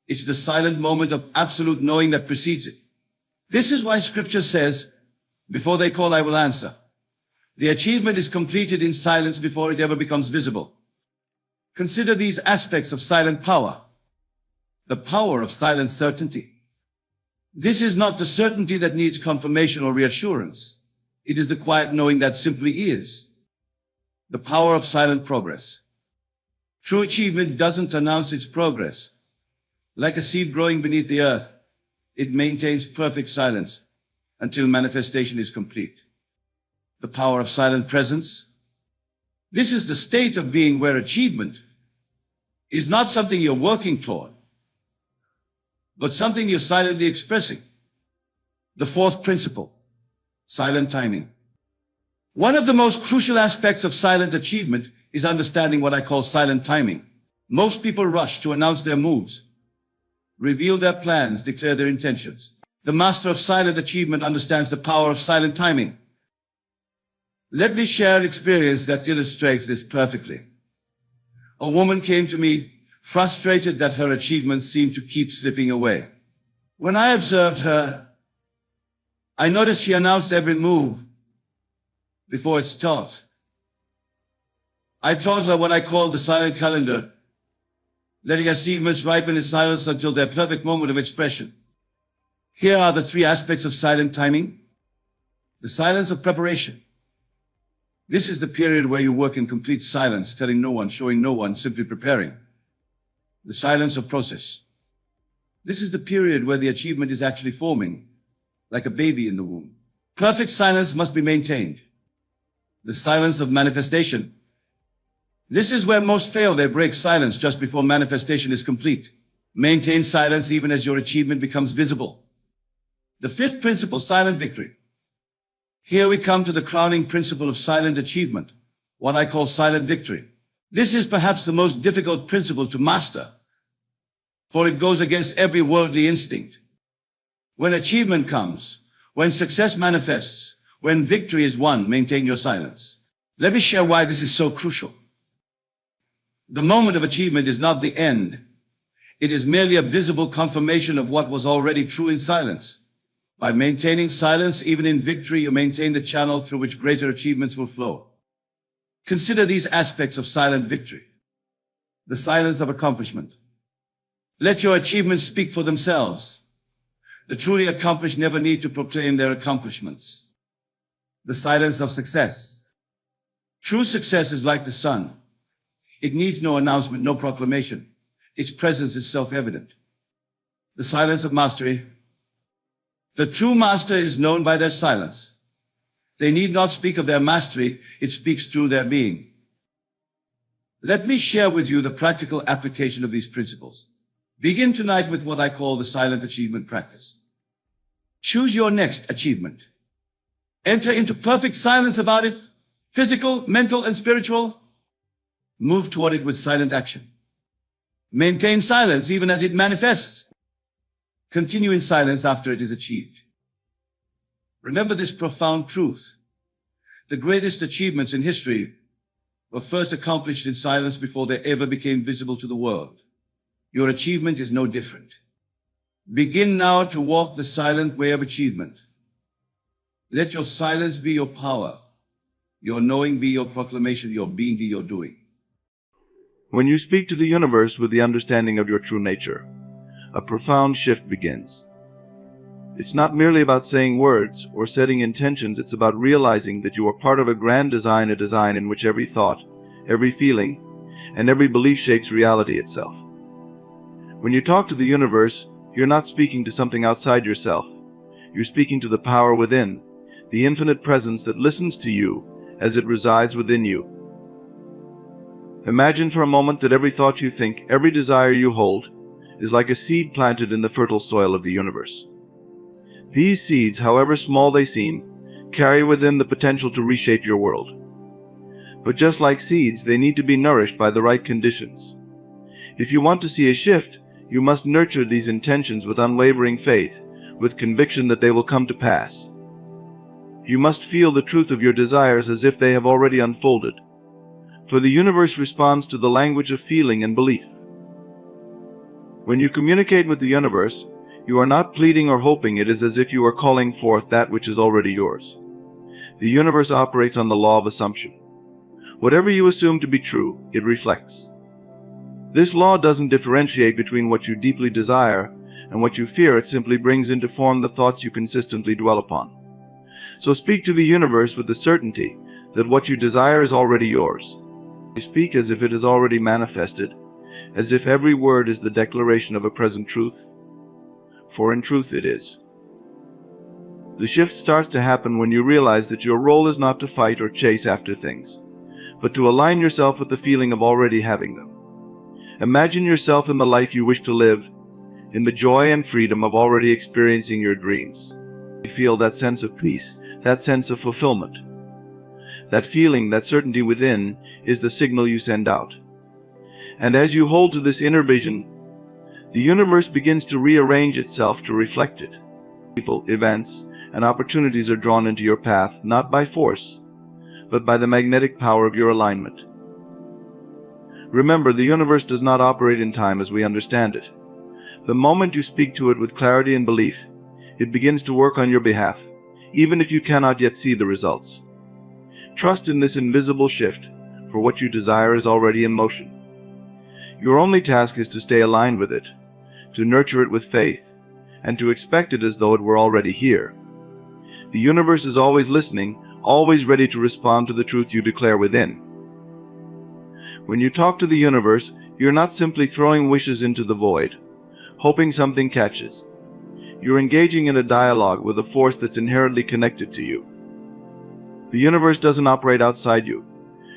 S2: It's the silent moment of absolute knowing that precedes it. This is why Scripture says, before they call, I will answer. The achievement is completed in silence before it ever becomes visible. Consider these aspects of silent power. The power of silent certainty. This is not the certainty that needs confirmation or reassurance. It is the quiet knowing that simply is. The power of silent progress. True achievement doesn't announce its progress. Like a seed growing beneath the earth, it maintains perfect silence until manifestation is complete. The power of silent presence. This is the state of being where achievement is not something you're working toward, but something you're silently expressing. The fourth principle, silent timing. One of the most crucial aspects of silent achievement is understanding what I call silent timing. Most people rush to announce their moves, reveal their plans, declare their intentions. The master of silent achievement understands the power of silent timing. Let me share an experience that illustrates this perfectly. A woman came to me, frustrated that her achievements seemed to keep slipping away. When I observed her, I noticed she announced every move before it started. I taught her what I call the silent calendar, letting achievements ripen in silence until their perfect moment of expression. Here are the three aspects of silent timing. The silence of preparation. This is the period where you work in complete silence, telling no one, showing no one, simply preparing. The silence of process. This is the period where the achievement is actually forming, like a baby in the womb. Perfect silence must be maintained. The silence of manifestation. This is where most fail. They break silence just before manifestation is complete. Maintain silence even as your achievement becomes visible. The fifth principle, silent victory. Here we come to the crowning principle of silent achievement, what I call silent victory. This is perhaps the most difficult principle to master, for it goes against every worldly instinct. When achievement comes, when success manifests, when victory is won, maintain your silence. Let me share why this is so crucial. The moment of achievement is not the end. It is merely a visible confirmation of what was already true in silence. By maintaining silence, even in victory, you maintain the channel through which greater achievements will flow. Consider these aspects of silent victory. The silence of accomplishment. Let your achievements speak for themselves. The truly accomplished never need to proclaim their accomplishments. The silence of success. True success is like the sun. It needs no announcement, no proclamation. Its presence is self-evident. The silence of mastery. The true master is known by their silence. They need not speak of their mastery. It speaks through their being. Let me share with you the practical application of these principles. Begin tonight with what I call the silent achievement practice. Choose your next achievement. Enter into perfect silence about it, physical, mental, and spiritual. Move toward it with silent action. Maintain silence even as it manifests. Continue in silence after it is achieved. Remember this profound truth. The greatest achievements in history were first accomplished in silence before they ever became visible to the world. Your achievement is no different. Begin now to walk the silent way of achievement. Let your silence be your power. Your knowing be your proclamation. Your being be your doing.
S3: When you speak to the universe with the understanding of your true nature, a profound shift begins. It's not merely about saying words or setting intentions, it's about realizing that you are part of a grand design, a design in which every thought, every feeling, and every belief shapes reality itself. When you talk to the universe, you're not speaking to something outside yourself. You're speaking to the power within, the infinite presence that listens to you as it resides within you. Imagine for a moment that every thought you think, every desire you hold, is like a seed planted in the fertile soil of the universe. These seeds, however small they seem, carry within the potential to reshape your world. But just like seeds, they need to be nourished by the right conditions. If you want to see a shift, you must nurture these intentions with unwavering faith, with conviction that they will come to pass. You must feel the truth of your desires as if they have already unfolded, for the universe responds to the language of feeling and belief. When you communicate with the universe, you are not pleading or hoping. It is as if you are calling forth that which is already yours. The universe operates on the law of assumption. Whatever you assume to be true, it reflects. This law doesn't differentiate between what you deeply desire and what you fear. It simply brings into form the thoughts you consistently dwell upon. So speak to the universe with the certainty that what you desire is already yours. You speak as if it is already manifested, as if every word is the declaration of a present truth, for in truth it is. The shift starts to happen when you realize that your role is not to fight or chase after things, but to align yourself with the feeling of already having them. Imagine yourself in the life you wish to live, in the joy and freedom of already experiencing your dreams. You feel that sense of peace, that sense of fulfillment. That feeling, that certainty within, is the signal you send out. And as you hold to this inner vision, the universe begins to rearrange itself to reflect it. People, events, and opportunities are drawn into your path, not by force, but by the magnetic power of your alignment. Remember, the universe does not operate in time as we understand it. The moment you speak to it with clarity and belief, it begins to work on your behalf, even if you cannot yet see the results. Trust in this invisible shift, for what you desire is already in motion. Your only task is to stay aligned with it, to nurture it with faith, and to expect it as though it were already here. The universe is always listening, always ready to respond to the truth you declare within. When you talk to the universe, you're not simply throwing wishes into the void, hoping something catches. You're engaging in a dialogue with a force that's inherently connected to you. The universe doesn't operate outside you,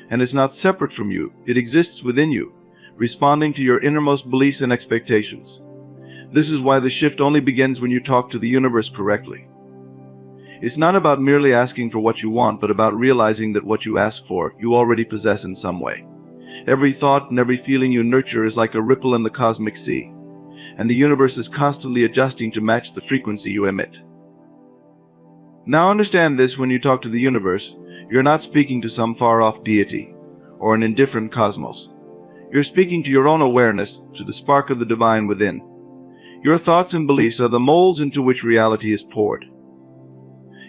S3: and is not separate from you. It exists within you, responding to your innermost beliefs and expectations. This is why the shift only begins when you talk to the universe correctly. It's not about merely asking for what you want, but about realizing that what you ask for, you already possess in some way. Every thought and every feeling you nurture is like a ripple in the cosmic sea, and the universe is constantly adjusting to match the frequency you emit. Now understand this: when you talk to the universe, you're not speaking to some far-off deity or an indifferent cosmos. You're speaking to your own awareness, to the spark of the divine within. Your thoughts and beliefs are the molds into which reality is poured.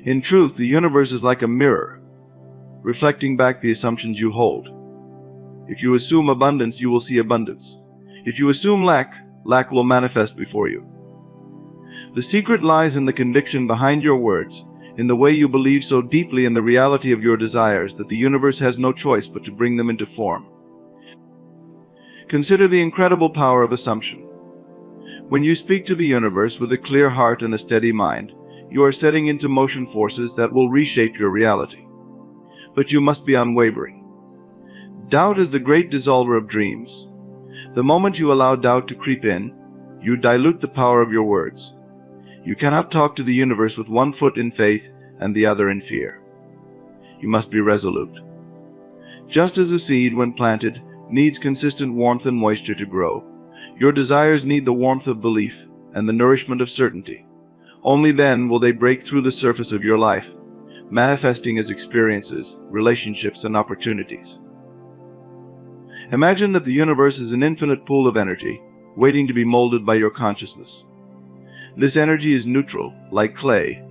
S3: In truth, the universe is like a mirror, reflecting back the assumptions you hold. If you assume abundance, you will see abundance. If you assume lack, lack will manifest before you. The secret lies in the conviction behind your words, in the way you believe so deeply in the reality of your desires that the universe has no choice but to bring them into form. Consider the incredible power of assumption. When you speak to the universe with a clear heart and a steady mind, you are setting into motion forces that will reshape your reality. But you must be unwavering. Doubt is the great dissolver of dreams. The moment you allow doubt to creep in, you dilute the power of your words. You cannot talk to the universe with one foot in faith and the other in fear. You must be resolute. Just as a seed, when planted, needs consistent warmth and moisture to grow, your desires need the warmth of belief and the nourishment of certainty. Only then will they break through the surface of your life, manifesting as experiences, relationships, and opportunities. Imagine that the universe is an infinite pool of energy, waiting to be molded by your consciousness. This energy is neutral, like clay,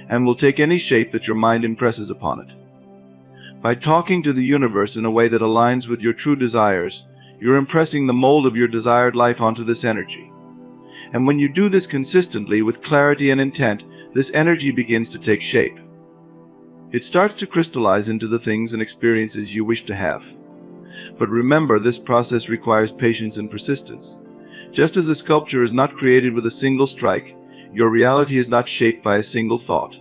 S3: and will take any shape that your mind impresses upon it. By talking to the universe in a way that aligns with your true desires, you're impressing the mold of your desired life onto this energy. And when you do this consistently with clarity and intent, this energy begins to take shape. It starts to crystallize into the things and experiences you wish to have. But remember, this process requires patience and persistence. Just as a sculpture is not created with a single strike, your reality is not shaped by a single thought.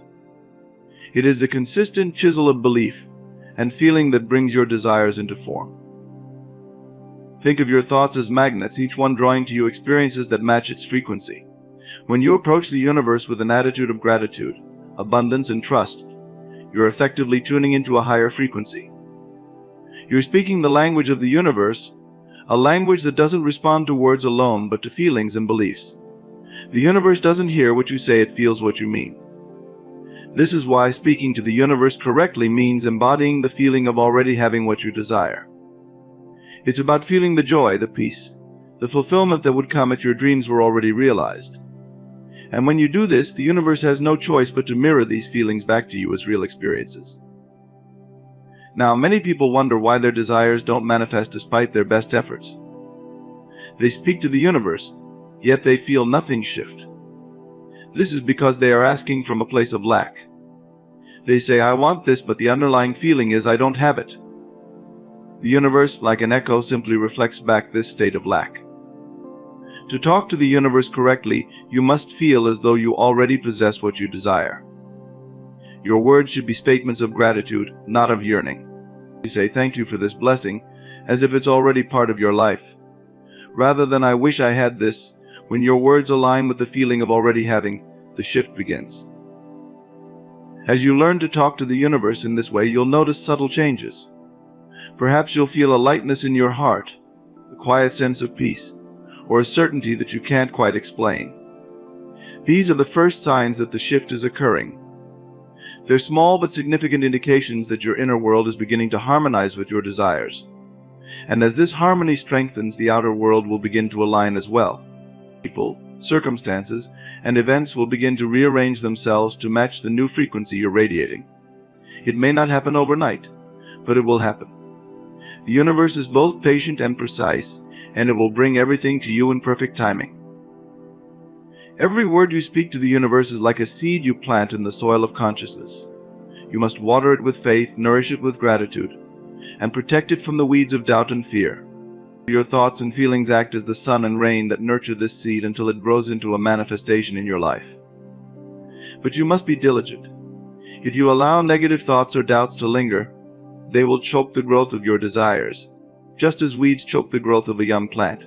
S3: It is the consistent chisel of belief and feeling that brings your desires into form. Think of your thoughts as magnets, each one drawing to you experiences that match its frequency. When you approach the universe with an attitude of gratitude, abundance, and trust, you're effectively tuning into a higher frequency. You're speaking the language of the universe, a language that doesn't respond to words alone, but to feelings and beliefs. The universe doesn't hear what you say, it feels what you mean. This is why speaking to the universe correctly means embodying the feeling of already having what you desire. It's about feeling the joy, the peace, the fulfillment that would come if your dreams were already realized. And when you do this, the universe has no choice but to mirror these feelings back to you as real experiences. Now, many people wonder why their desires don't manifest despite their best efforts. They speak to the universe, yet they feel nothing shift. This is because they are asking from a place of lack. They say, "I want this," but the underlying feeling is, "I don't have it." The universe, like an echo, simply reflects back this state of lack. To talk to the universe correctly, you must feel as though you already possess what you desire. Your words should be statements of gratitude, not of yearning. You say, "Thank you for this blessing," as if it's already part of your life. Rather than "I wish I had this," When your words align with the feeling of already having, the shift begins. As you learn to talk to the universe in this way, you'll notice subtle changes. Perhaps you'll feel a lightness in your heart, a quiet sense of peace, or a certainty that you can't quite explain. These are the first signs that the shift is occurring. They're small but significant indications that your inner world is beginning to harmonize with your desires. And as this harmony strengthens, the outer world will begin to align as well. People, circumstances, and events will begin to rearrange themselves to match the new frequency you're radiating. It may not happen overnight, but it will happen. The universe is both patient and precise, and it will bring everything to you in perfect timing. Every word you speak to the universe is like a seed you plant in the soil of consciousness. You must water it with faith, nourish it with gratitude, and protect it from the weeds of doubt and fear. Your thoughts and feelings act as the sun and rain that nurture this seed until it grows into a manifestation in your life. But you must be diligent. If you allow negative thoughts or doubts to linger, they will choke the growth of your desires, just as weeds choke the growth of a young plant.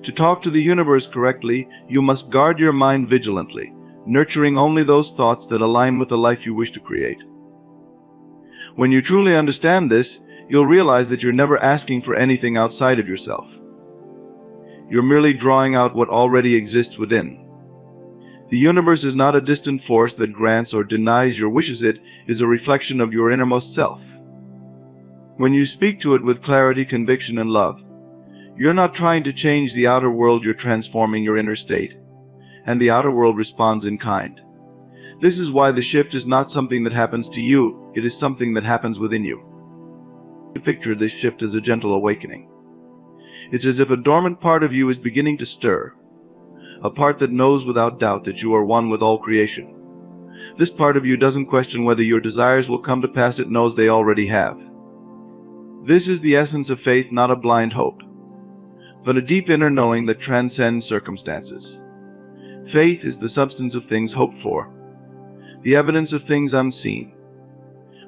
S3: To talk to the universe correctly, you must guard your mind vigilantly, nurturing only those thoughts that align with the life you wish to create. When you truly understand this, you'll realize that you're never asking for anything outside of yourself. You're merely drawing out what already exists within. The universe is not a distant force that grants or denies your wishes. It is a reflection of your innermost self. When you speak to it with clarity, conviction, and love, you're not trying to change the outer world, you're transforming your inner state, and the outer world responds in kind. This is why the shift is not something that happens to you, it is something that happens within you. Picture this shift as a gentle awakening. It's as if a dormant part of you is beginning to stir, a part that knows without doubt that you are one with all creation. This part of you doesn't question whether your desires will come to pass, it knows they already have. This is the essence of faith, not a blind hope, but a deep inner knowing that transcends circumstances. Faith is the substance of things hoped for, the evidence of things unseen.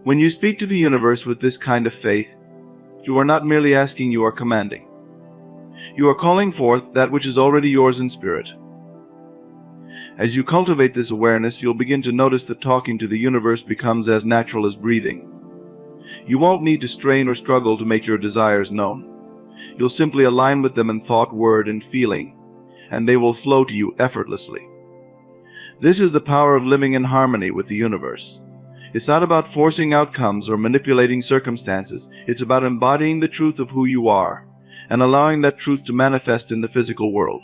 S3: When you speak to the universe with this kind of faith, you are not merely asking, you are commanding. You are calling forth that which is already yours in spirit. As you cultivate this awareness, you'll begin to notice that talking to the universe becomes as natural as breathing. You won't need to strain or struggle to make your desires known. You'll simply align with them in thought, word, and feeling, and they will flow to you effortlessly. This is the power of living in harmony with the universe. It's not about forcing outcomes or manipulating circumstances. It's about embodying the truth of who you are and allowing that truth to manifest in the physical world.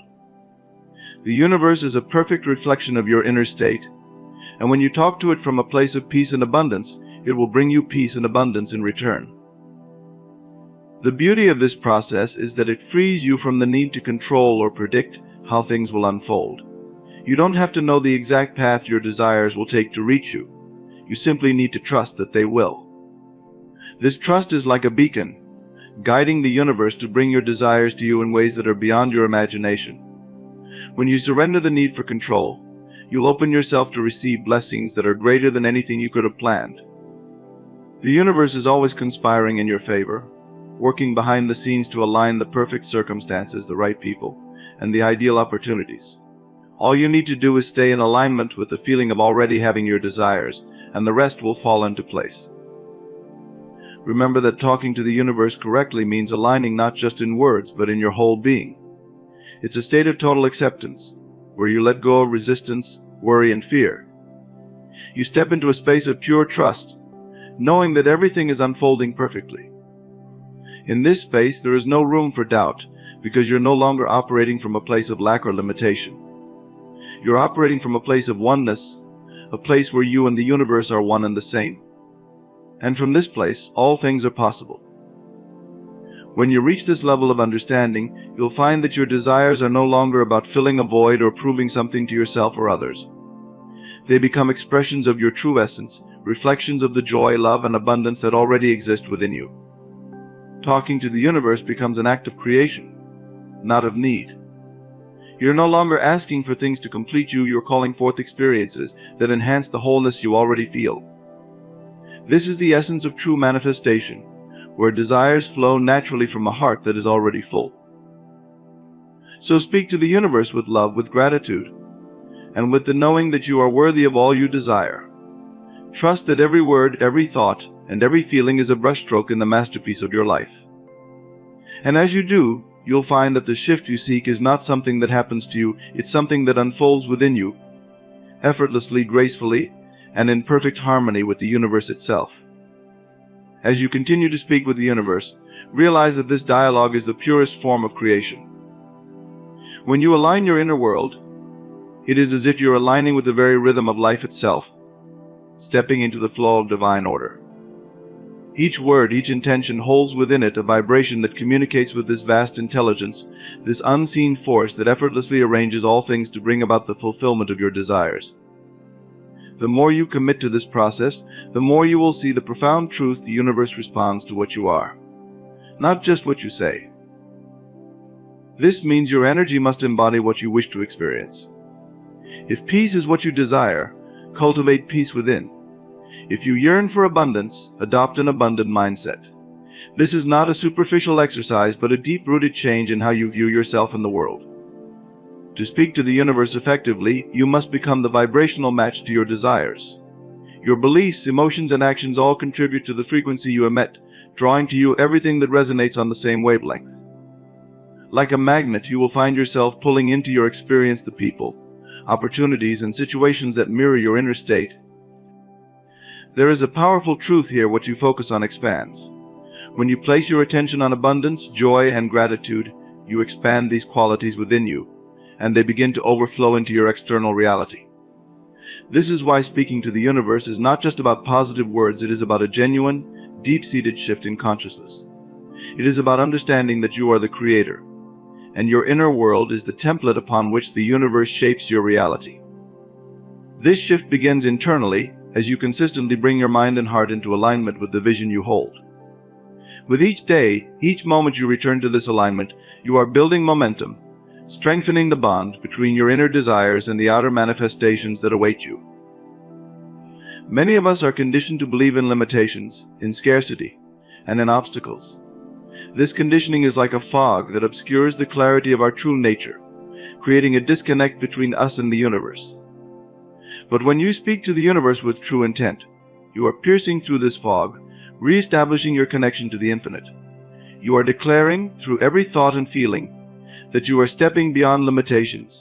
S3: The universe is a perfect reflection of your inner state, and when you talk to it from a place of peace and abundance, it will bring you peace and abundance in return. The beauty of this process is that it frees you from the need to control or predict how things will unfold. You don't have to know the exact path your desires will take to reach you. You simply need to trust that they will. This trust is like a beacon, guiding the universe to bring your desires to you in ways that are beyond your imagination. When you surrender the need for control, you'll open yourself to receive blessings that are greater than anything you could have planned. The universe is always conspiring in your favor, working behind the scenes to align the perfect circumstances, the right people, and the ideal opportunities. All you need to do is stay in alignment with the feeling of already having your desires, and the rest will fall into place. Remember that talking to the universe correctly means aligning not just in words, but in your whole being. It's a state of total acceptance, where you let go of resistance, worry, and fear. You step into a space of pure trust, knowing that everything is unfolding perfectly. In this space, there is no room for doubt, because you're no longer operating from a place of lack or limitation. You're operating from a place of oneness, a place where you and the universe are one and the same. And from this place, all things are possible. When you reach this level of understanding, you'll find that your desires are no longer about filling a void or proving something to yourself or others. They become expressions of your true essence, reflections of the joy, love, and abundance that already exist within you. Talking to the universe becomes an act of creation, not of need. You're no longer asking for things to complete you, you're calling forth experiences that enhance the wholeness you already feel. This is the essence of true manifestation, where desires flow naturally from a heart that is already full. So speak to the universe with love, with gratitude, and with the knowing that you are worthy of all you desire. Trust that every word, every thought, and every feeling is a brushstroke in the masterpiece of your life. And as you do, you'll find that the shift you seek is not something that happens to you, it's something that unfolds within you, effortlessly, gracefully, and in perfect harmony with the universe itself. As you continue to speak with the universe, realize that this dialogue is the purest form of creation. When you align your inner world, it is as if you're aligning with the very rhythm of life itself, stepping into the flow of divine order. Each word, each intention holds within it a vibration that communicates with this vast intelligence, this unseen force that effortlessly arranges all things to bring about the fulfillment of your desires. The more you commit to this process, the more you will see the profound truth the universe responds to what you are, not just what you say. This means your energy must embody what you wish to experience. If peace is what you desire, cultivate peace within. If you yearn for abundance, adopt an abundant mindset. This is not a superficial exercise, but a deep-rooted change in how you view yourself and the world. To speak to the universe effectively, you must become the vibrational match to your desires. Your beliefs, emotions, and actions all contribute to the frequency you emit, drawing to you everything that resonates on the same wavelength. Like a magnet, you will find yourself pulling into your experience the people, opportunities, and situations that mirror your inner state. There is a powerful truth here: what you focus on expands. When you place your attention on abundance, joy, and gratitude, you expand these qualities within you, and they begin to overflow into your external reality. This is why speaking to the universe is not just about positive words, it is about a genuine, deep-seated shift in consciousness. It is about understanding that you are the creator, and your inner world is the template upon which the universe shapes your reality. This shift begins internally as you consistently bring your mind and heart into alignment with the vision you hold. With each day, each moment you return to this alignment, you are building momentum, strengthening the bond between your inner desires and the outer manifestations that await you. Many of us are conditioned to believe in limitations, in scarcity, and in obstacles. This conditioning is like a fog that obscures the clarity of our true nature, creating a disconnect between us and the universe. But when you speak to the universe with true intent, you are piercing through this fog, re-establishing your connection to the infinite. You are declaring, through every thought and feeling, that you are stepping beyond limitations,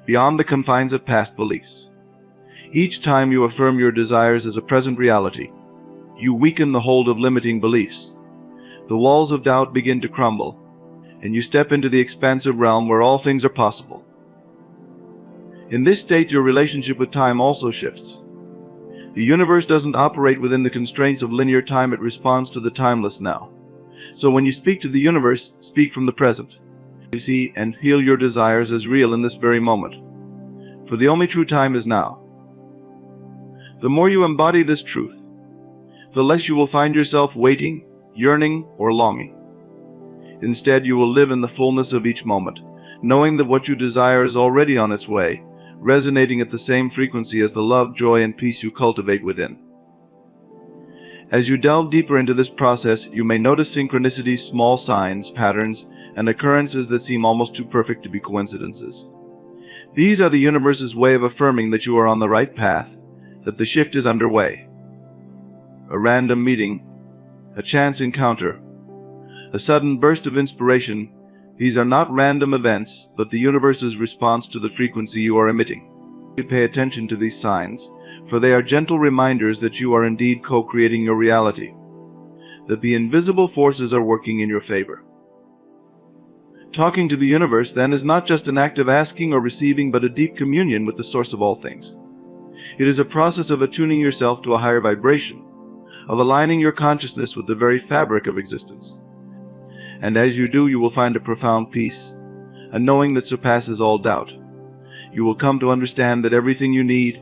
S3: beyond the confines of past beliefs. Each time you affirm your desires as a present reality, you weaken the hold of limiting beliefs. The walls of doubt begin to crumble, and you step into the expansive realm where all things are possible. In this state, your relationship with time also shifts. The universe doesn't operate within the constraints of linear time, it responds to the timeless now. So when you speak to the universe, speak from the present. You see and feel your desires as real in this very moment, for the only true time is now. The more you embody this truth, the less you will find yourself waiting, yearning, or longing. Instead, you will live in the fullness of each moment, knowing that what you desire is already on its way, resonating at the same frequency as the love, joy, and peace you cultivate within. As you delve deeper into this process, you may notice synchronicities, small signs, patterns, and occurrences that seem almost too perfect to be coincidences. These are the universe's way of affirming that you are on the right path, that the shift is underway. A random meeting, a chance encounter, a sudden burst of inspiration, these are not random events, but the universe's response to the frequency you are emitting. You pay attention to these signs, for they are gentle reminders that you are indeed co-creating your reality, that the invisible forces are working in your favor. Talking to the universe, then, is not just an act of asking or receiving, but a deep communion with the source of all things. It is a process of attuning yourself to a higher vibration, of aligning your consciousness with the very fabric of existence. And as you do, you will find a profound peace, a knowing that surpasses all doubt. You will come to understand that everything you need,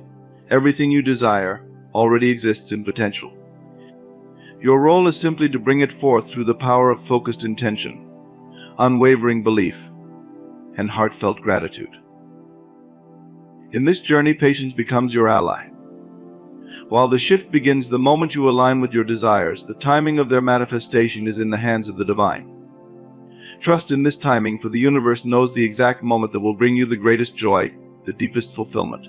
S3: everything you desire, already exists in potential. Your role is simply to bring it forth through the power of focused intention, unwavering belief, and heartfelt gratitude. In this journey, patience becomes your ally. While the shift begins the moment you align with your desires, the timing of their manifestation is in the hands of the divine. Trust in this timing, for the universe knows the exact moment that will bring you the greatest joy, the deepest fulfillment.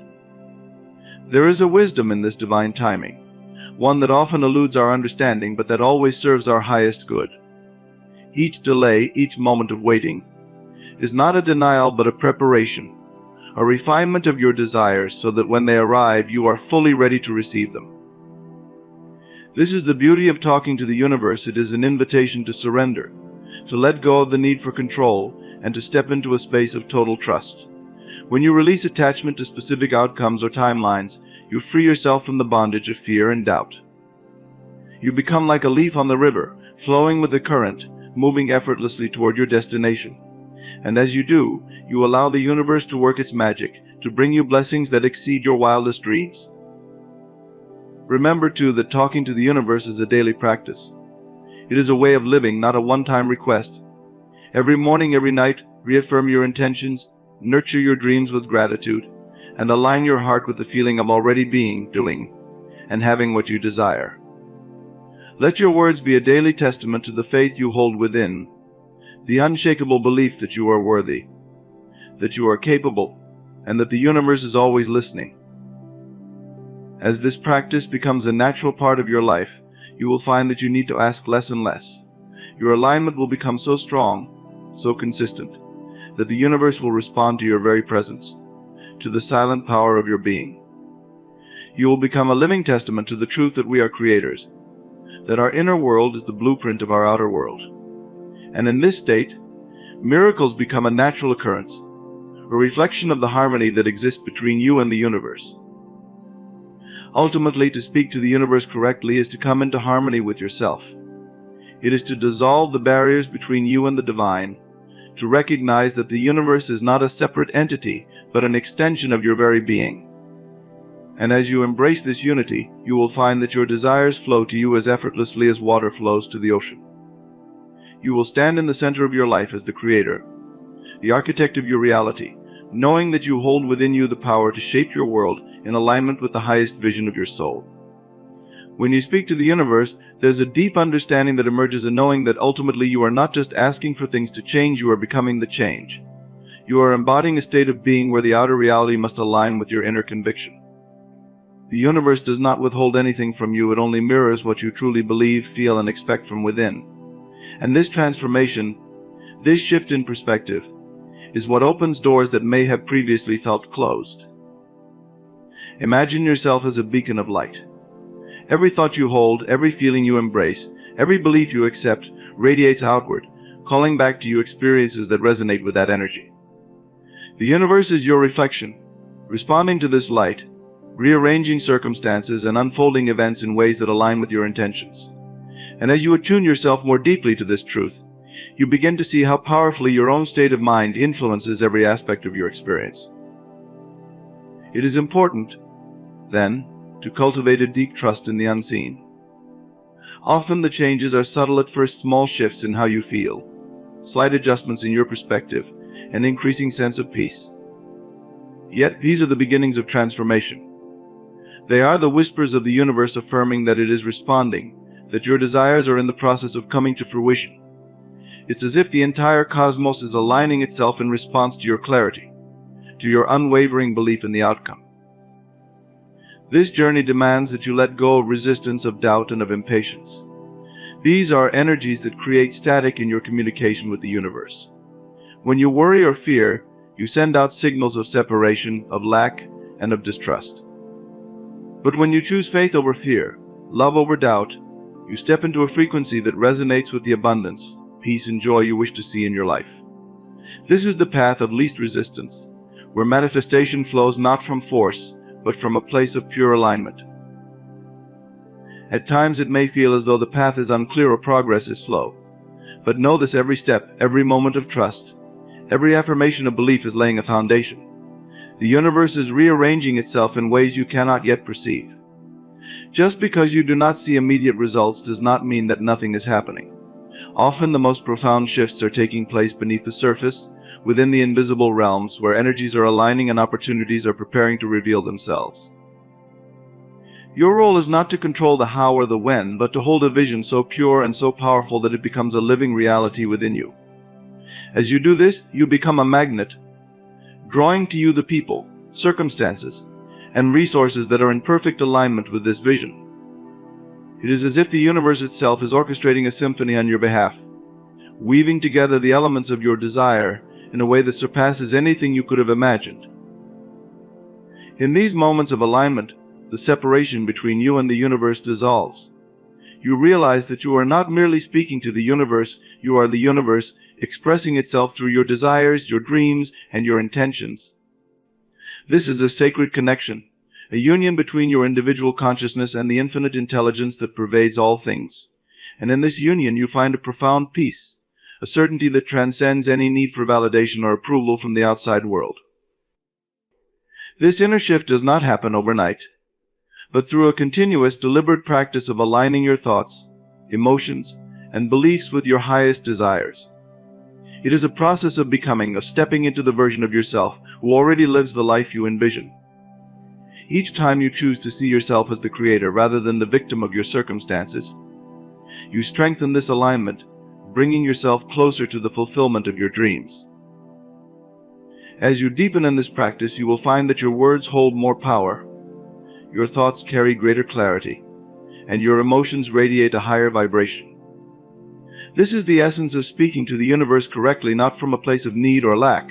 S3: There is a wisdom in this divine timing, one that often eludes our understanding, but that always serves our highest good. Each delay, each moment of waiting, is not a denial but a preparation, a refinement of your desires so that when they arrive you are fully ready to receive them. This is the beauty of talking to the universe. It is an invitation to surrender, to let go of the need for control, and to step into a space of total trust. When you release attachment to specific outcomes or timelines, you free yourself from the bondage of fear and doubt. You become like a leaf on the river, flowing with the current, moving effortlessly toward your destination. And as you do, you allow the universe to work its magic, to bring you blessings that exceed your wildest dreams. Remember, too, that talking to the universe is a daily practice. It is a way of living, not a one-time request. Every morning, every night, reaffirm your intentions, nurture your dreams with gratitude, and align your heart with the feeling of already being, doing, and having what you desire. Let your words be a daily testament to the faith you hold within, the unshakable belief that you are worthy, that you are capable, and that the universe is always listening. As this practice becomes a natural part of your life, you will find that you need to ask less and less. Your alignment will become so strong, so consistent, that the universe will respond to your very presence, to the silent power of your being. You will become a living testament to the truth that we are creators, that our inner world is the blueprint of our outer world. And in this state, miracles become a natural occurrence, a reflection of the harmony that exists between you and the universe. Ultimately, to speak to the universe correctly is to come into harmony with yourself. It is to dissolve the barriers between you and the divine, to recognize that the universe is not a separate entity, but an extension of your very being. And as you embrace this unity, you will find that your desires flow to you as effortlessly as water flows to the ocean. You will stand in the center of your life as the creator, the architect of your reality, knowing that you hold within you the power to shape your world in alignment with the highest vision of your soul. When you speak to the universe, there's a deep understanding that emerges, a knowing that ultimately you are not just asking for things to change, you are becoming the change. You are embodying a state of being where the outer reality must align with your inner conviction. The universe does not withhold anything from you, it only mirrors what you truly believe, feel, and expect from within. And this transformation, this shift in perspective, is what opens doors that may have previously felt closed. Imagine yourself as a beacon of light. Every thought you hold, every feeling you embrace, every belief you accept radiates outward, calling back to you experiences that resonate with that energy. The universe is your reflection, responding to this light, rearranging circumstances and unfolding events in ways that align with your intentions. And as you attune yourself more deeply to this truth, you begin to see how powerfully your own state of mind influences every aspect of your experience. It is important, then, to cultivate a deep trust in the unseen. Often the changes are subtle at first, small shifts in how you feel, slight adjustments in your perspective, an increasing sense of peace. Yet these are the beginnings of transformation. They are the whispers of the universe affirming that it is responding, that your desires are in the process of coming to fruition. It's as if the entire cosmos is aligning itself in response to your clarity, to your unwavering belief in the outcome. This journey demands that you let go of resistance, of doubt, and of impatience. These are energies that create static in your communication with the universe. When you worry or fear, you send out signals of separation, of lack, and of distrust. But when you choose faith over fear, love over doubt, you step into a frequency that resonates with the abundance, peace, and joy you wish to see in your life. This is the path of least resistance, where manifestation flows not from force, but from a place of pure alignment. At times it may feel as though the path is unclear or progress is slow, but know this: every step, every moment of trust, every affirmation of belief is laying a foundation. The universe is rearranging itself in ways you cannot yet perceive. Just because you do not see immediate results does not mean that nothing is happening. Often the most profound shifts are taking place beneath the surface, within the invisible realms, where energies are aligning and opportunities are preparing to reveal themselves. Your role is not to control the how or the when, but to hold a vision so pure and so powerful that it becomes a living reality within you. As you do this, you become a magnet, drawing to you the people, circumstances, and resources that are in perfect alignment with this vision. It is as if the universe itself is orchestrating a symphony on your behalf, weaving together the elements of your desire in a way that surpasses anything you could have imagined. In these moments of alignment, the separation between you and the universe dissolves. You realize that you are not merely speaking to the universe, you are the universe expressing itself through your desires, your dreams, and your intentions. This is a sacred connection, a union between your individual consciousness and the infinite intelligence that pervades all things. And in this union you find a profound peace, a certainty that transcends any need for validation or approval from the outside world. This inner shift does not happen overnight, but through a continuous, deliberate practice of aligning your thoughts, emotions, and beliefs with your highest desires. It is a process of becoming, of stepping into the version of yourself who already lives the life you envision. Each time you choose to see yourself as the creator rather than the victim of your circumstances, you strengthen this alignment, bringing yourself closer to the fulfillment of your dreams. As you deepen in this practice, you will find that your words hold more power, your thoughts carry greater clarity, and your emotions radiate a higher vibration. This is the essence of speaking to the universe correctly, not from a place of need or lack,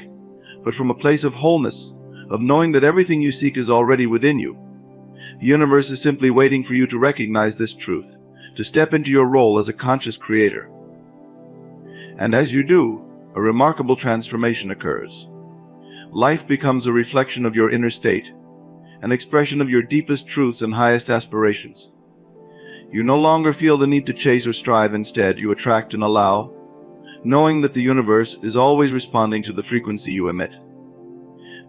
S3: but from a place of wholeness, of knowing that everything you seek is already within you. The universe is simply waiting for you to recognize this truth, to step into your role as a conscious creator. And as you do, a remarkable transformation occurs. Life becomes a reflection of your inner state, an expression of your deepest truths and highest aspirations. You no longer feel the need to chase or strive. Instead, you attract and allow, knowing that the universe is always responding to the frequency you emit.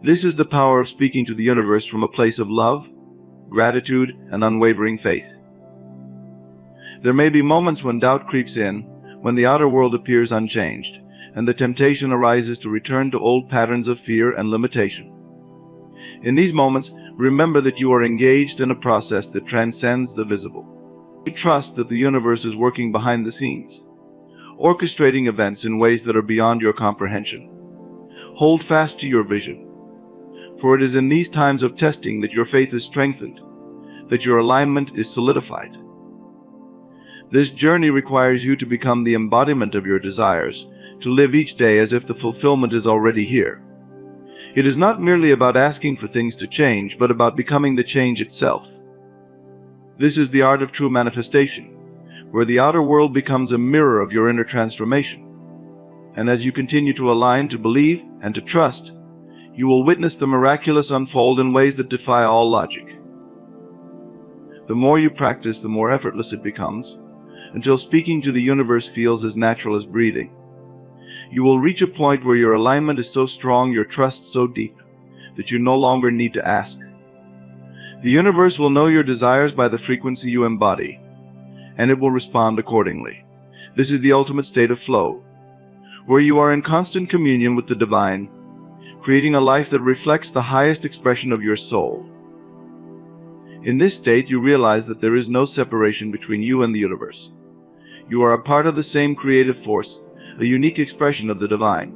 S3: This is the power of speaking to the universe from a place of love, gratitude, and unwavering faith. There may be moments when doubt creeps in, when the outer world appears unchanged, and the temptation arises to return to old patterns of fear and limitation. In these moments, remember that you are engaged in a process that transcends the visible. You trust that the universe is working behind the scenes, orchestrating events in ways that are beyond your comprehension. Hold fast to your vision, for it is in these times of testing that your faith is strengthened, that your alignment is solidified. This journey requires you to become the embodiment of your desires, to live each day as if the fulfillment is already here. It is not merely about asking for things to change, but about becoming the change itself. This is the art of true manifestation, where the outer world becomes a mirror of your inner transformation. And as you continue to align, to believe, and to trust, you will witness the miraculous unfold in ways that defy all logic. The more you practice, the more effortless it becomes, until speaking to the universe feels as natural as breathing. You will reach a point where your alignment is so strong, your trust so deep, that you no longer need to ask. The universe will know your desires by the frequency you embody, and it will respond accordingly. This is the ultimate state of flow, where you are in constant communion with the divine, creating a life that reflects the highest expression of your soul. In this state, you realize that there is no separation between you and the universe. You are a part of the same creative force, a unique expression of the divine.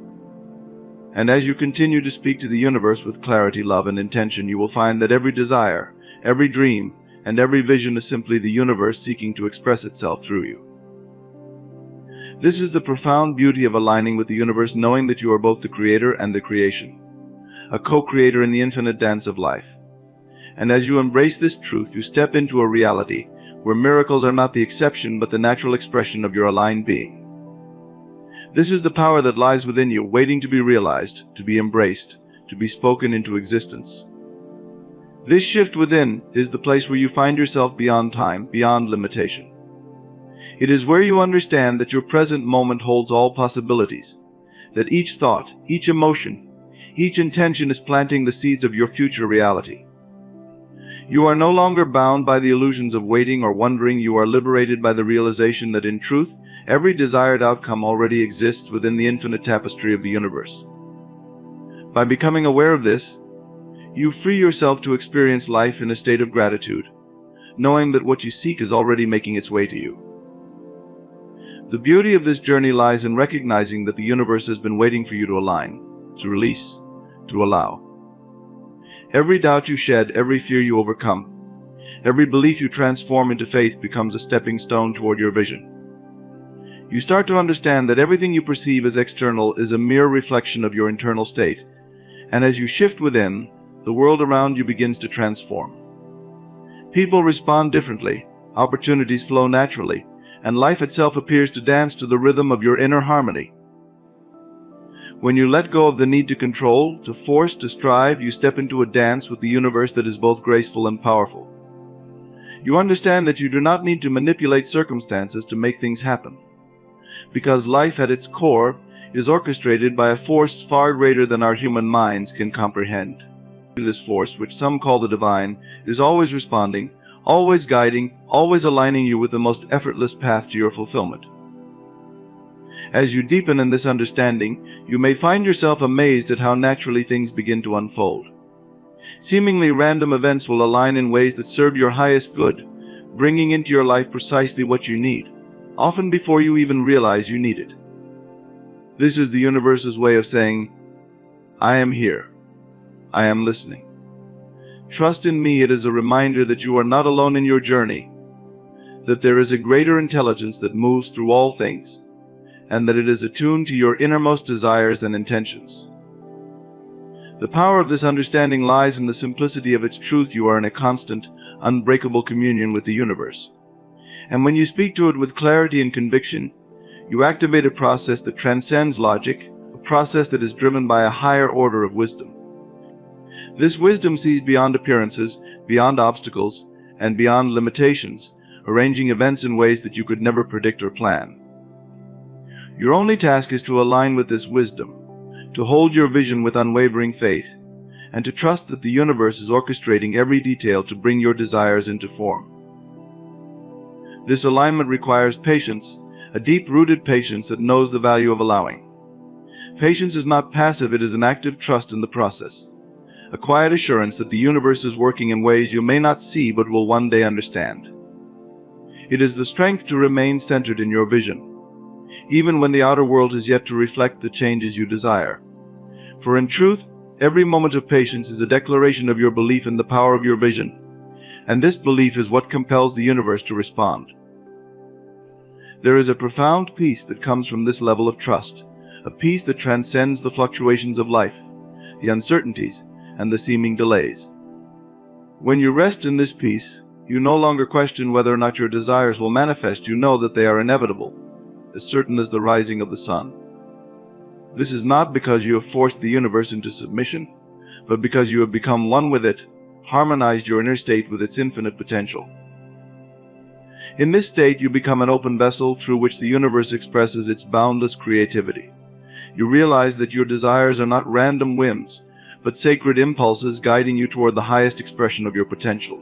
S3: And as you continue to speak to the universe with clarity, love, and intention, you will find that every desire, every dream, and every vision is simply the universe seeking to express itself through you. This is the profound beauty of aligning with the universe, knowing that you are both the creator and the creation, a co-creator in the infinite dance of life. And as you embrace this truth, you step into a reality where miracles are not the exception but the natural expression of your aligned being. This is the power that lies within you, waiting to be realized, to be embraced, to be spoken into existence. This shift within is the place where you find yourself beyond time, beyond limitation. It is where you understand that your present moment holds all possibilities, that each thought, each emotion, each intention is planting the seeds of your future reality. You are no longer bound by the illusions of waiting or wondering. You are liberated by the realization that in truth, every desired outcome already exists within the infinite tapestry of the universe. By becoming aware of this, you free yourself to experience life in a state of gratitude, knowing that what you seek is already making its way to you. The beauty of this journey lies in recognizing that the universe has been waiting for you to align, to release, to allow. Every doubt you shed, every fear you overcome, every belief you transform into faith becomes a stepping stone toward your vision. You start to understand that everything you perceive as external is a mere reflection of your internal state, and as you shift within, the world around you begins to transform. People respond differently, opportunities flow naturally, and life itself appears to dance to the rhythm of your inner harmony. When you let go of the need to control, to force, to strive, you step into a dance with the universe that is both graceful and powerful. You understand that you do not need to manipulate circumstances to make things happen, because life at its core is orchestrated by a force far greater than our human minds can comprehend. This force, which some call the divine, is always responding, always guiding, always aligning you with the most effortless path to your fulfillment. As you deepen in this understanding, you may find yourself amazed at how naturally things begin to unfold. Seemingly random events will align in ways that serve your highest good, bringing into your life precisely what you need, often before you even realize you need it. This is the universe's way of saying, I am here. I am listening. Trust in me. It is a reminder that you are not alone in your journey, that there is a greater intelligence that moves through all things, and that it is attuned to your innermost desires and intentions. The power of this understanding lies in the simplicity of its truth. You are in a constant, unbreakable communion with the universe. And when you speak to it with clarity and conviction, you activate a process that transcends logic, a process that is driven by a higher order of wisdom. This wisdom sees beyond appearances, beyond obstacles, and beyond limitations, arranging events in ways that you could never predict or plan. Your only task is to align with this wisdom, to hold your vision with unwavering faith, and to trust that the universe is orchestrating every detail to bring your desires into form. This alignment requires patience, a deep-rooted patience that knows the value of allowing. Patience is not passive, it is an active trust in the process, a quiet assurance that the universe is working in ways you may not see but will one day understand. It is the strength to remain centered in your vision, even when the outer world is yet to reflect the changes you desire. For in truth, every moment of patience is a declaration of your belief in the power of your vision, and this belief is what compels the universe to respond. There is a profound peace that comes from this level of trust, a peace that transcends the fluctuations of life, the uncertainties, and the seeming delays. When you rest in this peace, you no longer question whether or not your desires will manifest. You know that they are inevitable, as certain as the rising of the sun. This is not because you have forced the universe into submission, but because you have become one with it, harmonized your inner state with its infinite potential. In this state, you become an open vessel through which the universe expresses its boundless creativity. You realize that your desires are not random whims, but sacred impulses guiding you toward the highest expression of your potential.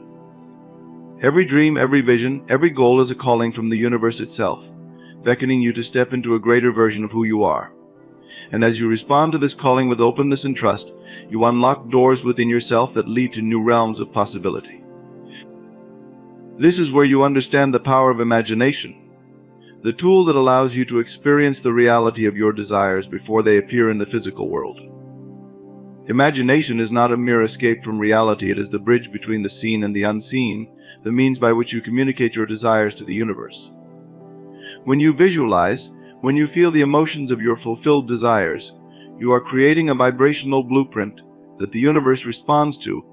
S3: Every dream, every vision, every goal is a calling from the universe itself, beckoning you to step into a greater version of who you are. And as you respond to this calling with openness and trust, you unlock doors within yourself that lead to new realms of possibility. This is where you understand the power of imagination, the tool that allows you to experience the reality of your desires before they appear in the physical world. Imagination is not a mere escape from reality. It is the bridge between the seen and the unseen, the means by which you communicate your desires to the universe. When you visualize, when you feel the emotions of your fulfilled desires, you are creating a vibrational blueprint that the universe responds to.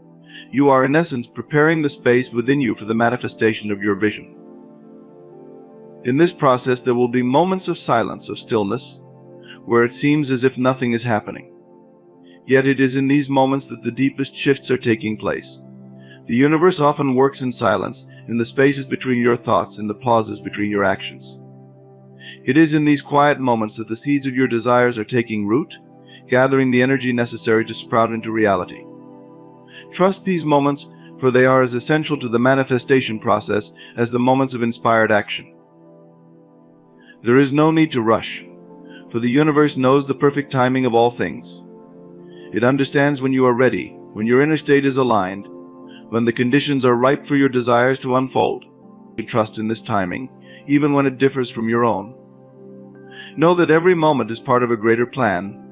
S3: You are in essence preparing the space within you for the manifestation of your vision. In this process there will be moments of silence, of stillness, where it seems as if nothing is happening. Yet it is in these moments that the deepest shifts are taking place. The universe often works in silence, in the spaces between your thoughts, in the pauses between your actions. It is in these quiet moments that the seeds of your desires are taking root, gathering the energy necessary to sprout into reality. Trust these moments, for they are as essential to the manifestation process as the moments of inspired action. There is no need to rush, for the universe knows the perfect timing of all things. It understands when you are ready, when your inner state is aligned, when the conditions are ripe for your desires to unfold. You trust in this timing, even when it differs from your own. Know that every moment is part of a greater plan,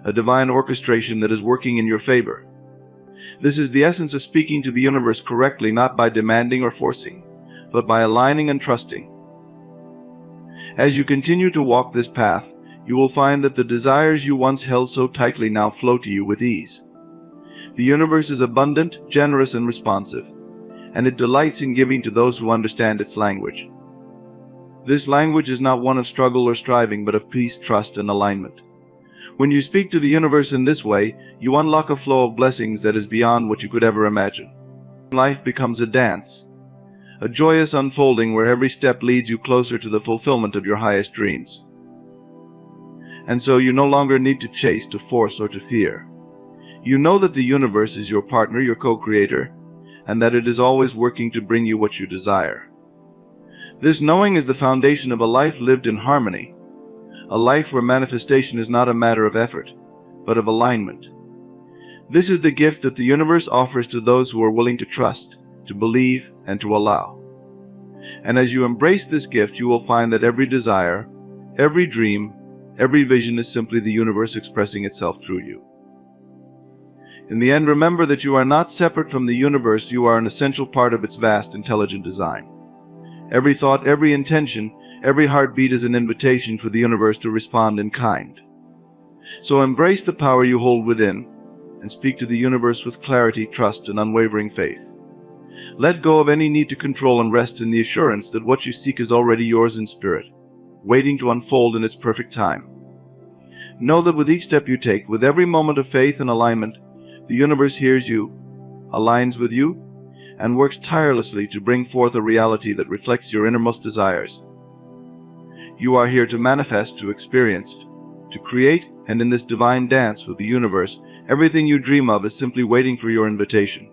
S3: a divine orchestration that is working in your favor. This is the essence of speaking to the universe correctly, not by demanding or forcing, but by aligning and trusting. As you continue to walk this path, you will find that the desires you once held so tightly now flow to you with ease. The universe is abundant, generous, and responsive, and it delights in giving to those who understand its language. This language is not one of struggle or striving, but of peace, trust, and alignment. When you speak to the universe in this way, you unlock a flow of blessings that is beyond what you could ever imagine. Life becomes a dance, a joyous unfolding where every step leads you closer to the fulfillment of your highest dreams. And so you no longer need to chase, to force, or to fear. You know that the universe is your partner, your co-creator, and that it is always working to bring you what you desire. This knowing is the foundation of a life lived in harmony, a life where manifestation is not a matter of effort, but of alignment. This is the gift that the universe offers to those who are willing to trust, to believe, and to allow. And as you embrace this gift, you will find that every desire, every dream, every vision is simply the universe expressing itself through you. In the end, remember that you are not separate from the universe, you are an essential part of its vast, intelligent design. Every thought, every intention, every heartbeat is an invitation for the universe to respond in kind. So embrace the power you hold within and speak to the universe with clarity, trust, and unwavering faith. Let go of any need to control and rest in the assurance that what you seek is already yours in spirit, waiting to unfold in its perfect time. Know that with each step you take, with every moment of faith and alignment, the universe hears you, aligns with you, and works tirelessly to bring forth a reality that reflects your innermost desires. You are here to manifest, to experience, to create, and in this divine dance with the universe, everything you dream of is simply waiting for your invitation.